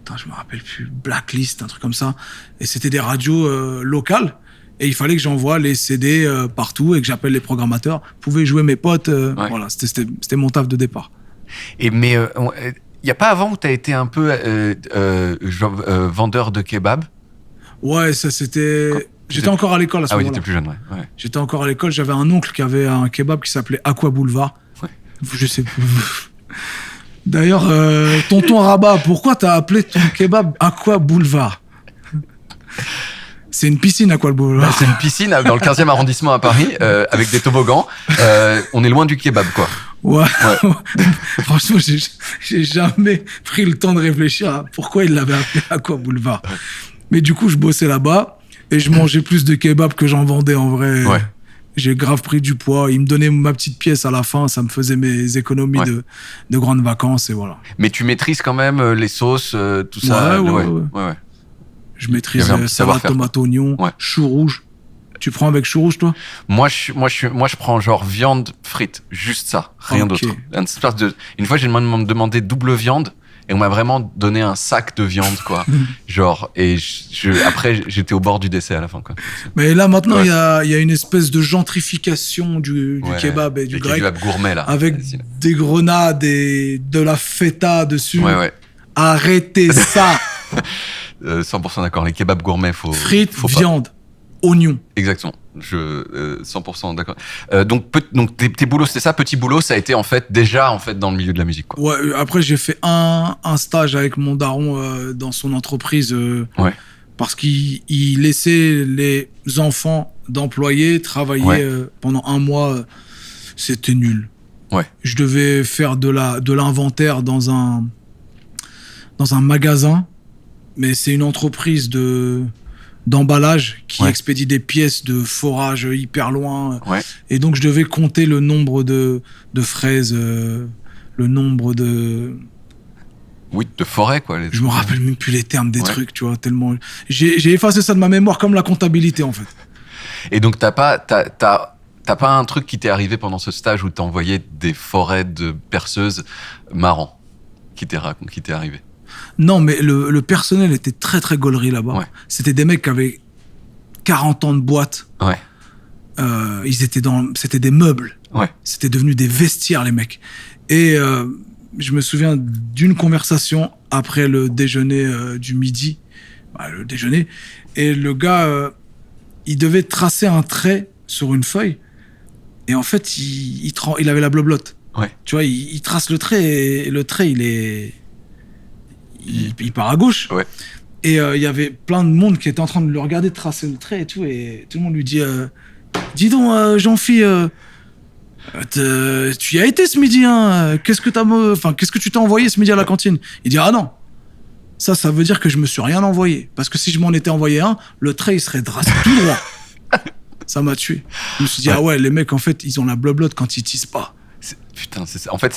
Attends, je me rappelle plus, Blacklist, un truc comme ça. Et c'était des radios locales. Et il fallait que j'envoie les CD partout et que j'appelle les programmateurs. Pouvaient jouer mes potes. Voilà, c'était mon taf de départ. Et mais y a pas avant où t'as été un peu vendeur de kebab? Ouais, ça c'était... J'étais encore à l'école à ce moment-là. Ah oui, t'étais plus jeune, ouais. J'étais encore à l'école. J'avais un oncle qui avait un kebab qui s'appelait Aqua Boulevard. Ouais. Je sais plus. D'ailleurs, tonton Rabat, pourquoi t'as appelé ton kebab Aqua Boulevard? C'est une piscine, Aqua Boulevard. C'est une piscine dans le 15e arrondissement à Paris, avec des toboggans. On est loin du kebab, quoi. Ouais. Franchement, j'ai jamais pris le temps de réfléchir à pourquoi il l'avait appelé Aqua Boulevard. Mais du coup, je bossais là-bas et je mangeais plus de kebab que j'en vendais en vrai. Ouais. J'ai grave pris du poids. Ils me donnaient ma petite pièce à la fin. Ça me faisait mes économies de grandes vacances et voilà. Mais tu maîtrises quand même les sauces, tout ça? Ouais. Je maîtrise salade, tomate, oignon, chou rouge. Tu prends avec chou rouge, toi? Moi, je prends genre viande frite. Juste ça. Rien d'autre. Une fois, j'ai demandé double viande. Et on m'a vraiment donné un sac de viande, quoi. Genre, et après, j'étais au bord du décès à la fin, quoi. Mais là, maintenant, il y a une espèce de gentrification du kebab et du grec. Du kebab gourmet, là. Avec des grenades et de la feta dessus. Ouais. Arrêtez ça! 100% d'accord. Les kebabs gourmets, frites, viande, oignon. Exactement. 100% d'accord. Donc tes boulots, c'était ça, petit boulot, ça a été en fait déjà dans le milieu de la musique, quoi. Ouais. Après, j'ai fait un stage avec mon daron dans son entreprise parce qu'il laissait les enfants d'employés travailler pendant un mois. C'était nul. Ouais. Je devais faire de l'inventaire dans un magasin, mais c'est une entreprise d'emballage qui expédie des pièces de forage hyper loin. Ouais. Et donc, je devais compter le nombre de fraises, le nombre de... Oui, de forêts, quoi. Je me rappelle même plus les termes des trucs, tu vois, tellement... J'ai effacé ça de ma mémoire comme la comptabilité, en fait. Et donc, t'as pas un truc qui t'est arrivé pendant ce stage où t'as envoyé des forêts de perceuses marrants qui t'est arrivé? Non, mais le personnel était très, très gaulerie là-bas. Ouais. C'était des mecs qui avaient 40 ans de boîte. Ouais. C'était des meubles. Ouais. C'était devenu des vestiaires, les mecs. Et je me souviens d'une conversation après le déjeuner du midi, le déjeuner, et le gars, il devait tracer un trait sur une feuille, et en fait, il avait la bloblotte. Ouais. Tu vois, il trace le trait, et le trait, il part à gauche. Ouais. Et il y avait plein de monde qui était en train de le regarder tracer le trait et tout le monde lui dit dis donc, Jean-Phi, tu y as été ce midi, hein, qu'est-ce que tu t'es envoyé ce midi à la cantine? Il dit ah non, ça veut dire que je me suis rien envoyé, parce que si je m'en étais envoyé un, le trait il serait tracé tout droit. Ça m'a tué. Je me suis dit ah ouais, les mecs en fait ils ont la bloblotte quand ils tissent pas. Putain, c'est ça. En fait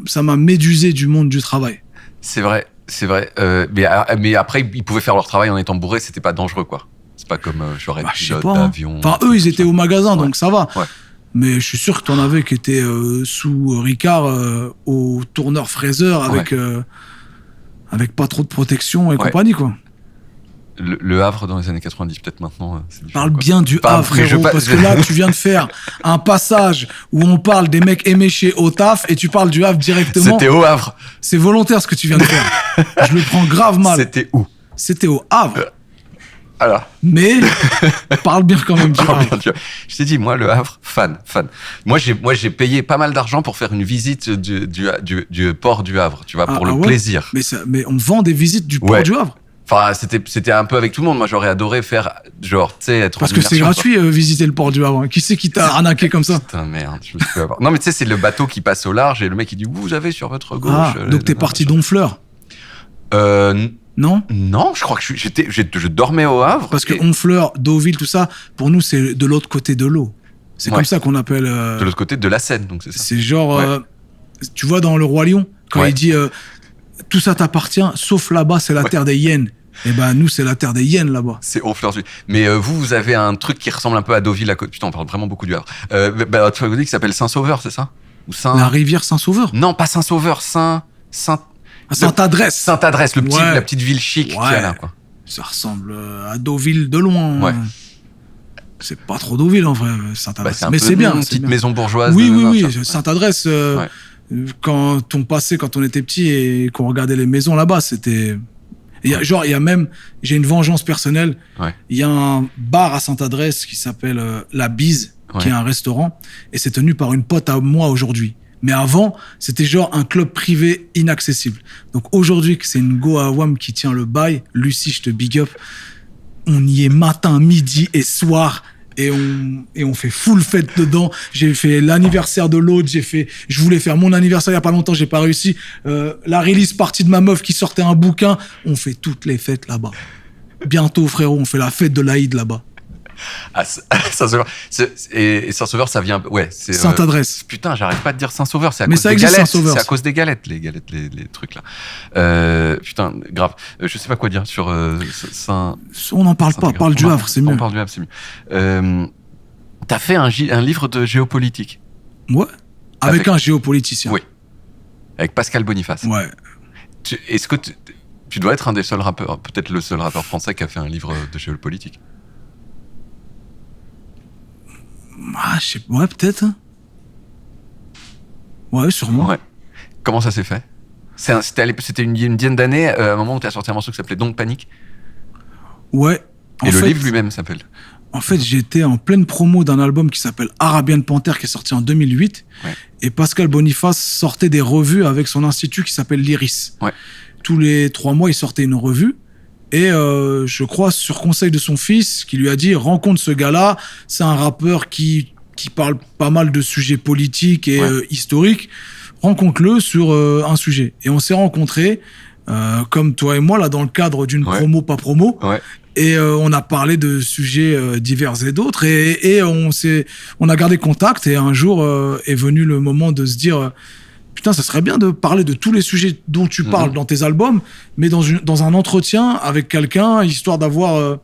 ça m'a médusé du monde du travail. C'est vrai. Mais après ils pouvaient faire leur travail en étant bourrés, c'était pas dangereux quoi. C'est pas comme j'aurais pilote d'avion. Enfin eux ils étaient au magasin, ouais. donc ça va. Ouais. Mais je suis sûr que t'en avais qui étaient sous Ricard au tourneur fraiseur avec pas trop de protection et compagnie quoi. Le Havre dans les années 90 peut-être maintenant. Parle bien du Havre frérot, parce que là tu viens de faire un passage où on parle des mecs éméchés au taf et tu parles du Havre directement. C'était au Havre. C'est volontaire ce que tu viens de faire. Je le prends grave mal. C'était où? C'était au Havre. Alors. Mais parle bien quand même du Havre. Je t'ai dit, moi, le Havre, fan. Moi, j'ai payé pas mal d'argent pour faire une visite du port du Havre, tu vois, pour le plaisir. Mais on vend des visites du port du Havre. Enfin, c'était un peu avec tout le monde. Moi, j'aurais adoré faire, genre, tu sais, être. Parce que c'est gratuit, visiter le port du Havre. Qui c'est qui t'a arnaqué comme ça? Putain, merde, je me suis fait avoir. Non, mais tu sais, c'est le bateau qui passe au large et le mec, il dit, vous avez sur votre gauche. Donc t'es parti d'Honfleur? Non, je crois que je dormais au Havre. Parce que Honfleur, Deauville, tout ça, pour nous, c'est de l'autre côté de l'eau. C'est comme ça qu'on appelle. De l'autre côté de la Seine, donc c'est ça. C'est genre, tu vois, dans Le Roi Lion, quand il dit tout ça t'appartient, sauf là-bas, c'est la terre des hyènes. Et ben nous, c'est la terre des hyènes là-bas. C'est Honfleur. Mais vous avez un truc qui ressemble un peu à Deauville à côté. Putain, on parle vraiment beaucoup du Havre. Tu as dit qui s'appelle Saint-Sauveur, c'est ça? Ou La rivière Saint-Sauveur? Non, pas Saint-Sauveur, Sainte-Adresse. Sainte-Adresse, la petite ville chic qu'il y a là, quoi. Ça ressemble à Deauville de loin. Ouais. C'est pas trop Deauville en vrai, Sainte-Adresse. Mais c'est bien. Une petite maison bourgeoise. Oui. Sainte-Adresse, quand on passait, quand on était petit et qu'on regardait les maisons là-bas, c'était. Il y a même, j'ai une vengeance personnelle. Il y a un bar à Sainte-Adresse qui s'appelle La Bise, qui est un restaurant, et c'est tenu par une pote à moi aujourd'hui. Mais avant, c'était genre un club privé inaccessible. Donc aujourd'hui, que c'est une go à WAM qui tient le bail, Lucie, je te big up, on y est matin, midi et soir, et on fait full fête dedans. J'ai fait l'anniversaire de l'autre, je voulais faire mon anniversaire il y a pas longtemps, j'ai pas réussi. La release party de ma meuf qui sortait un bouquin, on fait toutes les fêtes là-bas. Bientôt, frérot, on fait la fête de l'Aïd là-bas. Ah, Saint-Sauveur. Et Saint-Sauveur, ça vient. Ouais, c'est. Sainte-Adresse. Putain, j'arrête pas de dire Saint-Sauveur. C'est à Mais cause ça des existe, galettes. Saint-Sauveur. C'est à cause des galettes, les trucs là. Putain, grave. Je sais pas quoi dire sur Saint. On n'en parle pas. Parle du Havre, c'est mieux. On parle du Havre, c'est mieux. T'as fait un livre de géopolitique. Ouais. Avec un géopoliticien. Oui. Avec Pascal Boniface. Ouais. Est-ce que tu dois être un des seuls rappeurs, peut-être le seul rappeur français qui a fait un livre de géopolitique? Ah, je sais pas, ouais, peut-être. Ouais, sûrement. Ouais. Comment ça s'est fait? C'était une dizaine d'années, à un moment où tu as sorti un morceau qui s'appelait Donc Panique. Ouais. Et le livre lui-même s'appelle. En fait, j'étais en pleine promo d'un album qui s'appelle Arabian Panther, qui est sorti en 2008. Ouais. Et Pascal Boniface sortait des revues avec son institut qui s'appelle l'Iris. Ouais. Tous les 3 mois, il sortait une revue. Et je crois, sur conseil de son fils, qui lui a dit « Rencontre ce gars-là, c'est un rappeur qui parle pas mal de sujets politiques et historiques. Rencontre-le sur un sujet. » Et on s'est rencontrés, comme toi et moi, là, dans le cadre d'une promo, pas promo. Ouais. Et on a parlé de sujets divers et d'autres. Et on a gardé contact. Et un jour est venu le moment de se dire... Putain, ça serait bien de parler de tous les sujets dont tu parles dans tes albums, mais dans un entretien avec quelqu'un, histoire d'avoir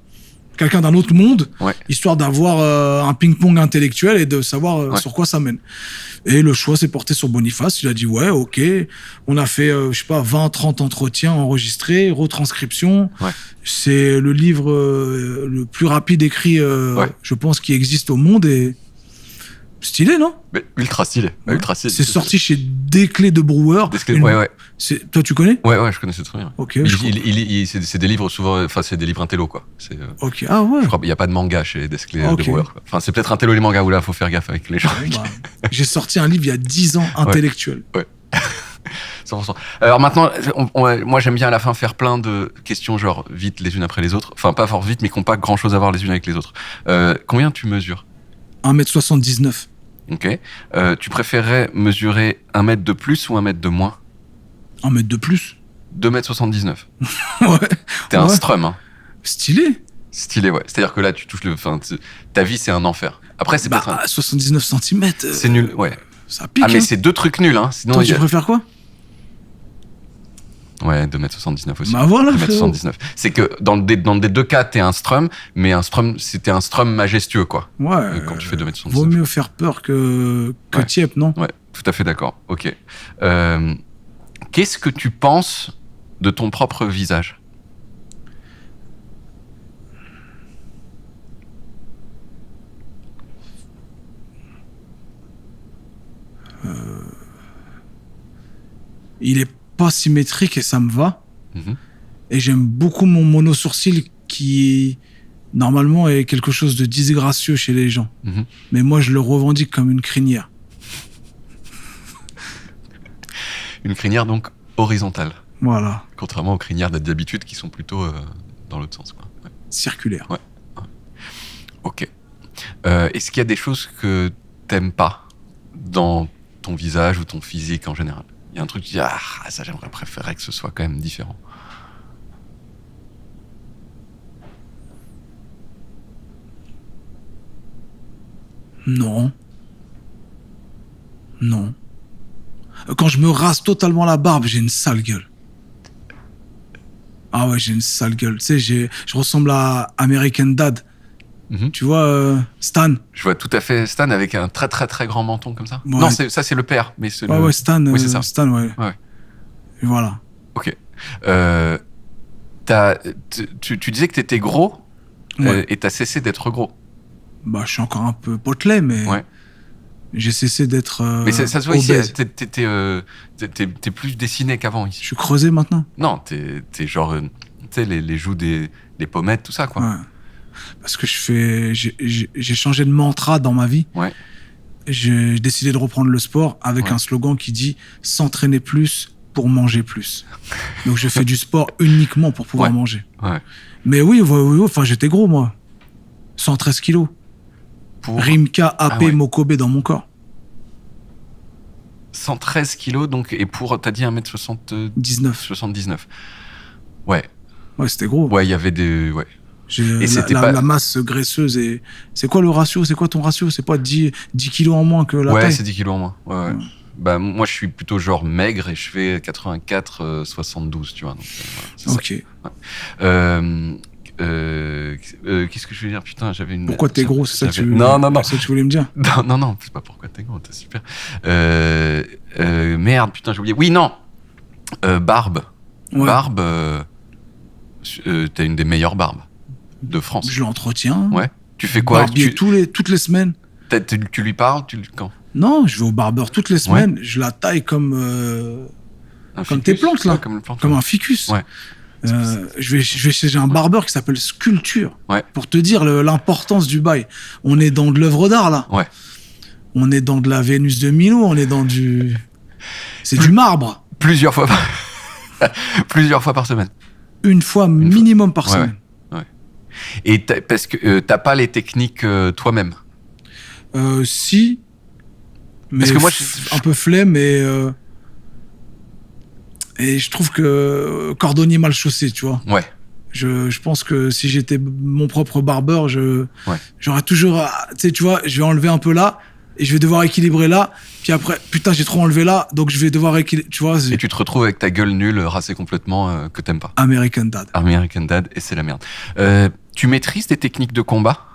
quelqu'un d'un autre monde, histoire d'avoir un ping-pong intellectuel et de savoir sur quoi ça mène. Et le choix s'est porté sur Boniface. Il a dit, ouais, ok. On a fait, 20-30 entretiens enregistrés, retranscriptions. Ouais. C'est le livre le plus rapide écrit, je pense, qui existe au monde. Et Stylé, non? Mais ultra stylé. Ouais. Ultra stylé. C'est sorti chez Desclés de Brewer. Ouais. Toi, tu connais? Ouais, je connaissais très bien. Ok. C'est des livres souvent, enfin, c'est des livres intello, quoi. Ok, ah ouais. Je crois qu'il n'y a pas de manga chez Desclés de Brewer. Enfin, c'est peut-être intello les mangas où là, faut faire gaffe avec les gens. J'ai sorti un livre il y a 10 ans, intellectuel. Ouais. 100%. Alors maintenant, moi j'aime bien à la fin faire plein de questions genre vite les unes après les autres. Enfin, pas fort vite, mais qui n'ont pas grand chose à voir les unes avec les autres. Combien tu mesures? 1m79. Ok. Tu préférerais mesurer 1 mètre de plus ou 1 mètre de moins? 1 mètre de plus. 2m79. Ouais. T'es un strum, hein. Stylé. Stylé, ouais. C'est-à-dire que là, tu touches ta vie, c'est un enfer. Après, c'est peut-être 79 cm. C'est nul, ouais. Ça pique. Ah, mais c'est 2 trucs nuls, hein. Sinon, toi, tu préfères quoi? Ouais, 2m79 aussi. Bah voilà, 2m79. C'est que dans des deux cas, t'es un strum, mais c'était un strum majestueux, quoi. Ouais. Quand tu fais 2m79. Vaut mieux faire peur que tiep, non? Ouais, tout à fait d'accord. Ok. Qu'est-ce que tu penses de ton propre visage? Il est pas symétrique et ça me va. Mm-hmm. Et j'aime beaucoup mon mono-sourcil qui, normalement, est quelque chose de disgracieux chez les gens. Mm-hmm. Mais moi, je le revendique comme une crinière. Une crinière, donc, horizontale. Voilà. Contrairement aux crinières d'habitude qui sont plutôt dans l'autre sens, quoi. Ouais. Circulaire. Ouais. Ok. Est-ce qu'il y a des choses que t'aimes pas dans ton visage ou ton physique en général? Il y a un truc qui dit, ça j'aimerais préférer que ce soit quand même différent. Non. Quand je me rase totalement la barbe, j'ai une sale gueule. Ah ouais, j'ai une sale gueule. Tu sais, je ressemble à American Dad. Mm-hmm. Tu vois, Stan. Je vois tout à fait Stan avec un très très très grand menton comme ça. Ouais. Non, ça c'est le père. Mais c'est ouais, Stan. Oui, c'est ça. Stan, ouais. Et voilà. Ok. Tu disais que t'étais gros et t'as cessé d'être gros. Bah, je suis encore un peu potelé, mais j'ai cessé d'être. Mais ça se voit ici, t'es plus dessiné qu'avant ici. Je suis creusé maintenant. Non, t'es genre, tu sais, les joues des pommettes, tout ça, quoi. Ouais. Parce que j'ai changé de mantra dans ma vie. Ouais. J'ai décidé de reprendre le sport avec un slogan qui dit s'entraîner plus pour manger plus. Donc je fais du sport uniquement pour pouvoir manger. Ouais. Mais oui, enfin j'étais gros moi. 113 kilos. Rimka, AP, Mokobe dans mon corps. 113 kilos, donc, et t'as dit 1m79. 79. Ouais. Ouais, c'était gros. Ouais, il y avait des... Ouais. Et la masse graisseuse. Et c'est quoi le ratio? C'est quoi ton ratio? C'est pas 10 kilos en moins que la taille? Ouais, c'est 10 kilos en moins. Ouais. Bah, moi, je suis plutôt genre maigre et je fais 84, 72, tu vois. Donc, voilà, ok. Qu'est-ce que je veux dire? Putain, j'avais une... Pourquoi t'es gros? C'est ça que tu... Non. C'est ça que tu voulais me dire? Non, c'est pas pourquoi t'es gros, t'es super. Merde, putain, j'ai oublié. Oui, non. Barbe. Ouais. Barbe, t'as une des meilleures barbes de France. Je l'entretiens. Ouais. Tu fais quoi? Toutes les semaines. Tu lui parles? Quand? Non, je vais au barbeur toutes les semaines. Je la taille comme tes plantes, là. Comme un ficus. Ouais. Je vais chez un barbeur qui s'appelle Sculpture. Ouais. Pour te dire l'importance du bail. On est dans de l'œuvre d'art, là. Ouais. On est dans de la Vénus de Milo, on est dans du... C'est du marbre. Plusieurs fois par semaine. Une fois minimum par semaine. Ouais. Et parce que t'as pas les techniques toi-même? Si. Mais parce que moi, un peu flemme et je trouve que cordonnier mal chaussé, tu vois. Ouais. Je pense que si j'étais mon propre barbeur, j'aurais toujours... Tu vois, je vais enlever un peu là et je vais devoir équilibrer là. Puis après, putain, j'ai trop enlevé là, donc je vais devoir équilibrer, tu vois. Et tu te retrouves avec ta gueule nulle, racée complètement, que t'aimes pas. American Dad, et c'est la merde. Tu maîtrises des techniques de combat?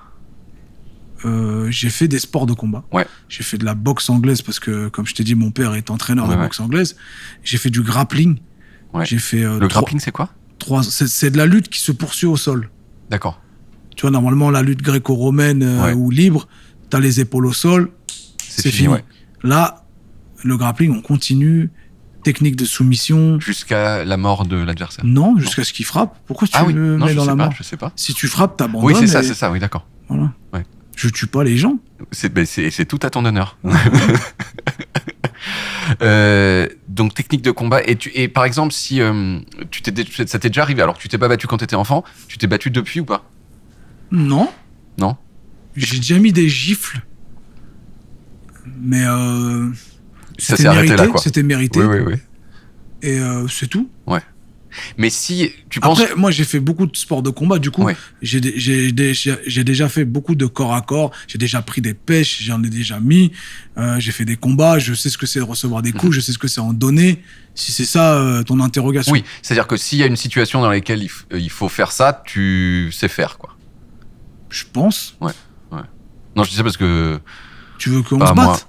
J'ai fait des sports de combat. Ouais. J'ai fait de la boxe anglaise parce que, comme je t'ai dit, mon père est entraîneur de boxe anglaise. J'ai fait du grappling. Ouais. J'ai fait. Le grappling, c'est quoi? C'est de la lutte qui se poursuit au sol. D'accord. Tu vois, normalement, la lutte gréco-romaine ou libre, t'as les épaules au sol, c'est fini. Ouais. Là, le grappling, on continue. Technique de soumission. Jusqu'à la mort de l'adversaire. Non, jusqu'à ce qu'il frappe. Pourquoi tu le mets dans la mort? Je sais pas. Si tu frappes, t'abandonnes. Oui, c'est ça, oui, d'accord. Voilà. Ouais. Je tue pas les gens. C'est tout à ton honneur. Donc, technique de combat. Et par exemple, si ça t'est déjà arrivé, alors que tu t'es pas battu quand t'étais enfant, tu t'es battu depuis ou pas? Non. Non? J'ai déjà mis des gifles. Mais ça s'est arrêté là, quoi. C'était mérité. Oui. Et c'est tout. Ouais. Mais si tu penses... Après, moi, j'ai fait beaucoup de sports de combat. Du coup, ouais. j'ai déjà fait beaucoup de corps à corps. J'ai déjà pris des pêches, j'en ai déjà mis. J'ai fait des combats. Je sais ce que c'est de recevoir des coups. Je sais ce que c'est en donner. Si c'est ça ton interrogation. Oui, c'est-à-dire que s'il y a une situation dans laquelle il faut faire ça, tu sais faire, quoi. Je pense. Ouais. Non, je dis ça parce que... Tu veux qu'on se batte?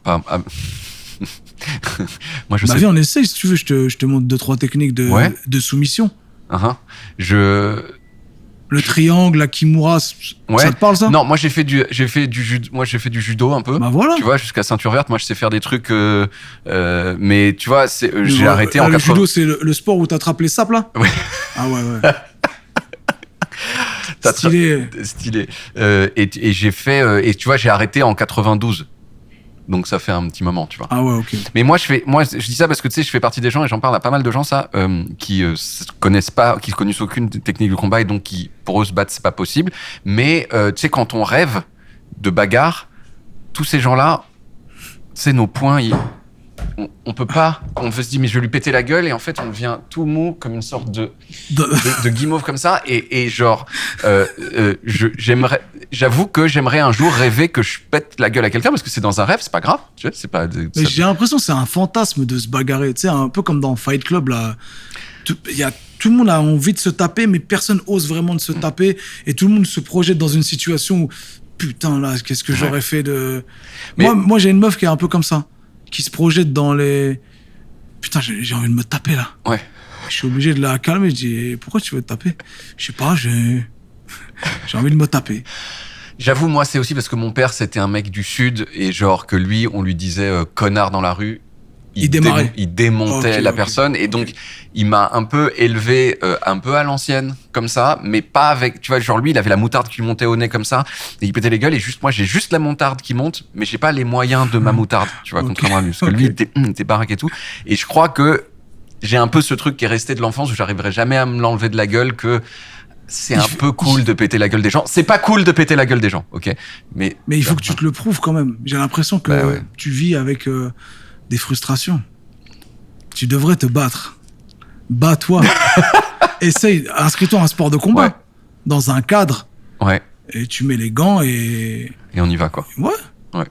Moi, je sais. Viens, on essaye, si tu veux. Je te montre 2-3 techniques de soumission. Le triangle, la kimura, ça te parle, ça? Non, moi j'ai fait du judo un peu. Bah voilà. Tu vois, jusqu'à ceinture verte. Moi, je sais faire des trucs, mais tu vois, j'ai arrêté en 80. Le judo, c'est le sport où t'attrapes les sapes, là? Oui. Ah ouais. Stylé. Et j'ai fait, et tu vois, j'ai arrêté en 92. Donc ça fait un petit moment, tu vois. Ah ouais, ok. Mais moi je dis ça parce que tu sais, je fais partie des gens et j'en parle à pas mal de gens qui connaissent aucune technique de combat et donc qui pour eux se battre c'est pas possible. Mais tu sais, quand on rêve de bagarre, tous ces gens-là, c'est nos poings. On peut pas. On veut se dire mais je vais lui péter la gueule et en fait on devient tout mou comme une sorte de guimauve comme ça et genre j'avoue que j'aimerais un jour rêver que je pète la gueule à quelqu'un parce que c'est dans un rêve, c'est pas grave, tu vois, c'est pas. Mais j'ai l'impression que c'est un fantasme de se bagarrer, tu sais, un peu comme dans Fight Club là. Tout le monde a envie de se taper, mais personne ose vraiment de se taper et tout le monde se projette dans une situation où putain là, qu'est-ce que j'aurais fait de. Moi j'ai une meuf qui est un peu comme ça. Qui se projette dans les... Putain, j'ai envie de me taper, là. Ouais. Je suis obligé de la calmer. Je dis, pourquoi tu veux te taper? Je sais pas, j'ai envie de me taper. J'avoue, moi, c'est aussi parce que mon père, c'était un mec du Sud, et genre que lui, on lui disait connard dans la rue. Il démontait la personne, et donc il m'a un peu élevé un peu à l'ancienne comme ça, mais pas avec, tu vois, genre lui il avait la moutarde qui lui montait au nez comme ça et il pétait les gueules, et juste moi j'ai juste la moutarde qui monte, mais j'ai pas les moyens de ma moutarde, tu vois, contrairement à lui, parce que lui il était baraque et tout, et je crois que j'ai un peu ce truc qui est resté de l'enfance où j'arriverai jamais à me l'enlever de la gueule, que c'est un peu cool de péter la gueule des gens. C'est pas cool de péter la gueule des gens, ok, mais il faut que tu te le prouves quand même. J'ai l'impression que tu vis avec des frustrations. Tu devrais te battre. Bats-toi. Essaye, inscris-toi à un sport de combat. Ouais. Dans un cadre. Ouais. Et tu mets les gants et on y va, quoi. Ouais.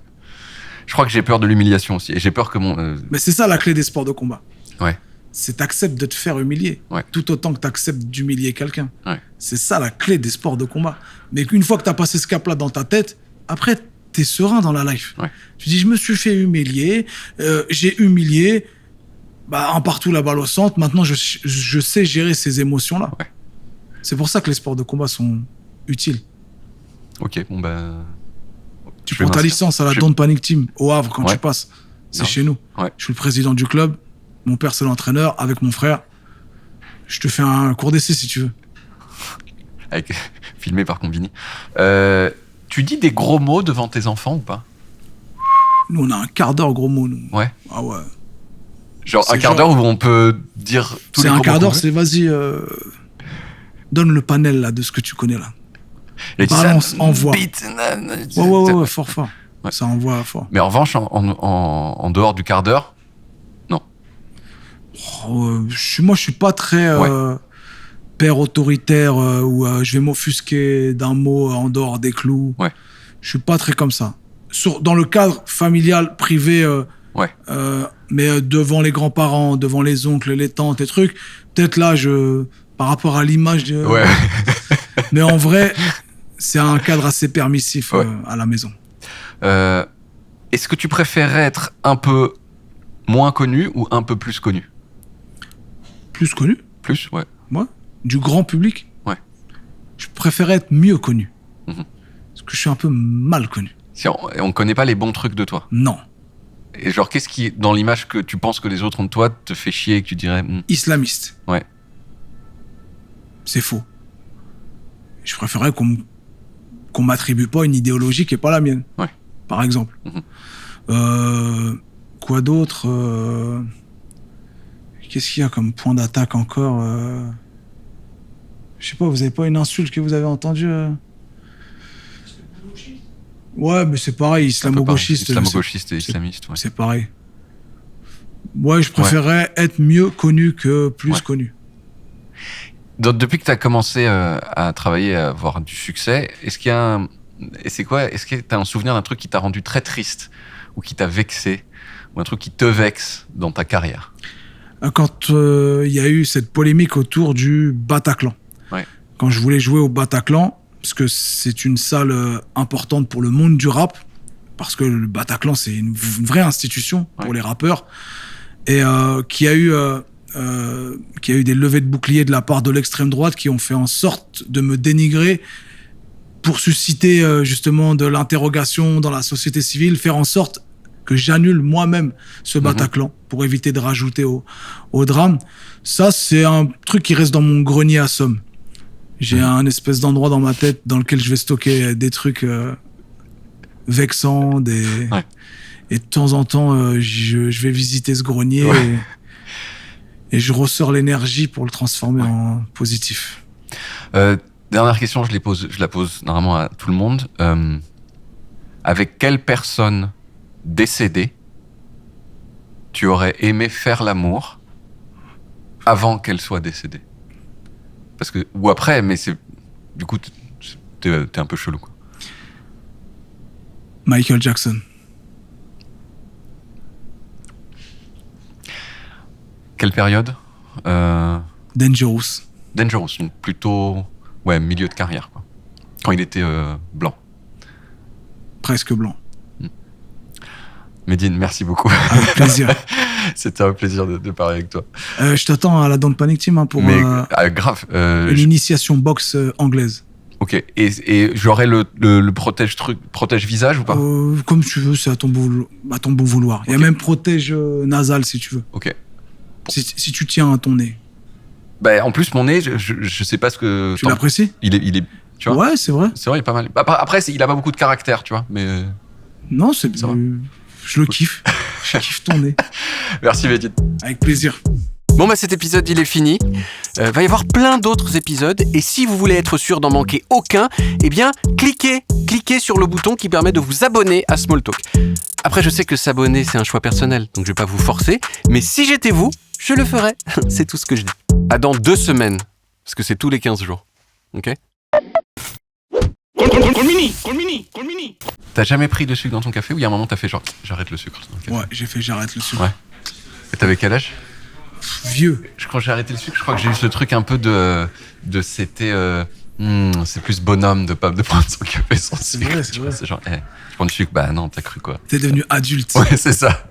Je crois que j'ai peur de l'humiliation aussi. Et j'ai peur que mon... Mais c'est ça la clé des sports de combat. Ouais. C'est t'acceptes de te faire humilier. Ouais. Tout autant que t'acceptes d'humilier quelqu'un. Ouais. C'est ça la clé des sports de combat. Mais une fois que t'as passé ce cap-là dans ta tête, après, t'es serein dans la life. Ouais. Tu dis, je me suis fait humilier, j'ai humilié, un partout la balle au centre, maintenant je sais gérer ces émotions-là. Ouais. C'est pour ça que les sports de combat sont utiles. Ok, bon tu prends ta licence à la Don't Panic Team, au Havre, quand tu passes. C'est chez nous. Ouais. Je suis le président du club, mon père c'est l'entraîneur, avec mon frère. Je te fais un cours d'essai si tu veux. Filmé par Combini. Tu dis des gros mots devant tes enfants ou pas? Nous, on a un quart d'heure gros mots, nous. Ouais. Ah ouais. Genre un quart d'heure où on peut dire tous les gros mots. C'est un quart d'heure, c'est vas-y, donne le panel là de ce que tu connais là. Balance, envoie. Ouais, fort. Ouais. Ça envoie fort. Mais en revanche, en dehors du quart d'heure, non. Moi, je suis pas très père autoritaire où je vais m'offusquer d'un mot en dehors des clous. Ouais. Je suis pas très comme ça. Dans le cadre familial, privé, mais devant les grands-parents, devant les oncles, les tantes et trucs, peut-être là, par rapport à l'image, mais en vrai, c'est un cadre assez permissif à la maison. Est-ce que tu préférerais être un peu moins connu ou un peu plus connu? Plus connu. Plus, ouais. Moi, du grand public. Ouais. Je préférais être mieux connu. Parce que je suis un peu mal connu. Si on connaît pas les bons trucs de toi. Non. Et genre, qu'est-ce qui, dans l'image que tu penses que les autres ont de toi, te fait chier et que tu dirais... Islamiste. Ouais. C'est faux. Je préférerais qu'on m'attribue pas une idéologie qui est pas la mienne. Ouais. Par exemple. Quoi d'autre Qu'est-ce qu'il y a comme point d'attaque encore Je sais pas, vous avez pas une insulte que vous avez entendue Ouais, mais c'est pareil, islamo-gauchiste. Islamo-gauchiste et islamiste, ouais. C'est pareil. Ouais, je préférerais être mieux connu que plus connu. Donc, depuis que tu as commencé à travailler, à avoir du succès, est-ce qu'il y a est-ce que tu as un souvenir d'un truc qui t'a rendu très triste ou qui t'a vexé ou un truc qui te vexe dans ta carrière? Quand il y a eu cette polémique autour du Bataclan. Ouais. Quand je voulais jouer au Bataclan, parce que c'est une salle importante pour le monde du rap, parce que le Bataclan, c'est une vraie institution pour les rappeurs, et qui a eu des levées de boucliers de la part de l'extrême droite qui ont fait en sorte de me dénigrer pour susciter justement de l'interrogation dans la société civile, faire en sorte que j'annule moi-même ce Bataclan pour éviter de rajouter au drame. Ça, c'est un truc qui reste dans mon grenier à somme. J'ai un espèce d'endroit dans ma tête dans lequel je vais stocker des trucs vexants, et de temps en temps, je vais visiter ce grenier et je ressors l'énergie pour le transformer en positif. Dernière question, je la pose normalement à tout le monde. Avec quelle personne décédée tu aurais aimé faire l'amour avant qu'elle soit décédée? Parce que, ou après, mais c'est, du coup, t'es un peu chelou, quoi. Michael Jackson. Quelle période? Dangerous. Dangerous, donc plutôt, milieu de carrière, quoi. Quand il était blanc. Presque blanc. Médine, merci beaucoup. Avec plaisir. C'était un plaisir de parler avec toi. Je t'attends à la Don't Panic Team pour grave. Une initiation boxe anglaise. Ok. Et j'aurai le protège visage ou pas? Comme tu veux, c'est à ton bon vouloir. Il y a même protège nasal si tu veux. Ok. Si tu tiens à ton nez. Bah, en plus, mon nez, je sais pas ce que... Tu l'apprécies? Il est, tu vois? Ouais, c'est vrai. C'est vrai, il est pas mal. Après, il a pas beaucoup de caractère, tu vois, mais... Non, c'est vrai. Je le kiffe. Je kiffe ton nez. Merci, Médine. Avec plaisir. Bon, cet épisode, il est fini. Va y avoir plein d'autres épisodes. Et si vous voulez être sûr d'en manquer aucun, eh bien, cliquez sur le bouton qui permet de vous abonner à Smalltalk. Après, je sais que s'abonner, c'est un choix personnel, donc je vais pas vous forcer. Mais si j'étais vous, je le ferais. C'est tout ce que je dis. À dans 2 semaines. Parce que c'est tous les 15 jours. Ok? T'as jamais pris de sucre dans ton café ou il y a un moment t'as fait genre j'arrête le sucre dans le café? Ouais, j'ai fait j'arrête le sucre. Ouais. Et t'avais quel âge? Vieux. Quand j'ai arrêté le sucre, je crois que j'ai eu ce truc un peu de c'était c'est plus bonhomme de pas de prendre son café sans sucre. C'est vrai. C'est genre je prends du sucre, bah non, t'as cru quoi? T'es devenu adulte. Ouais, c'est ça.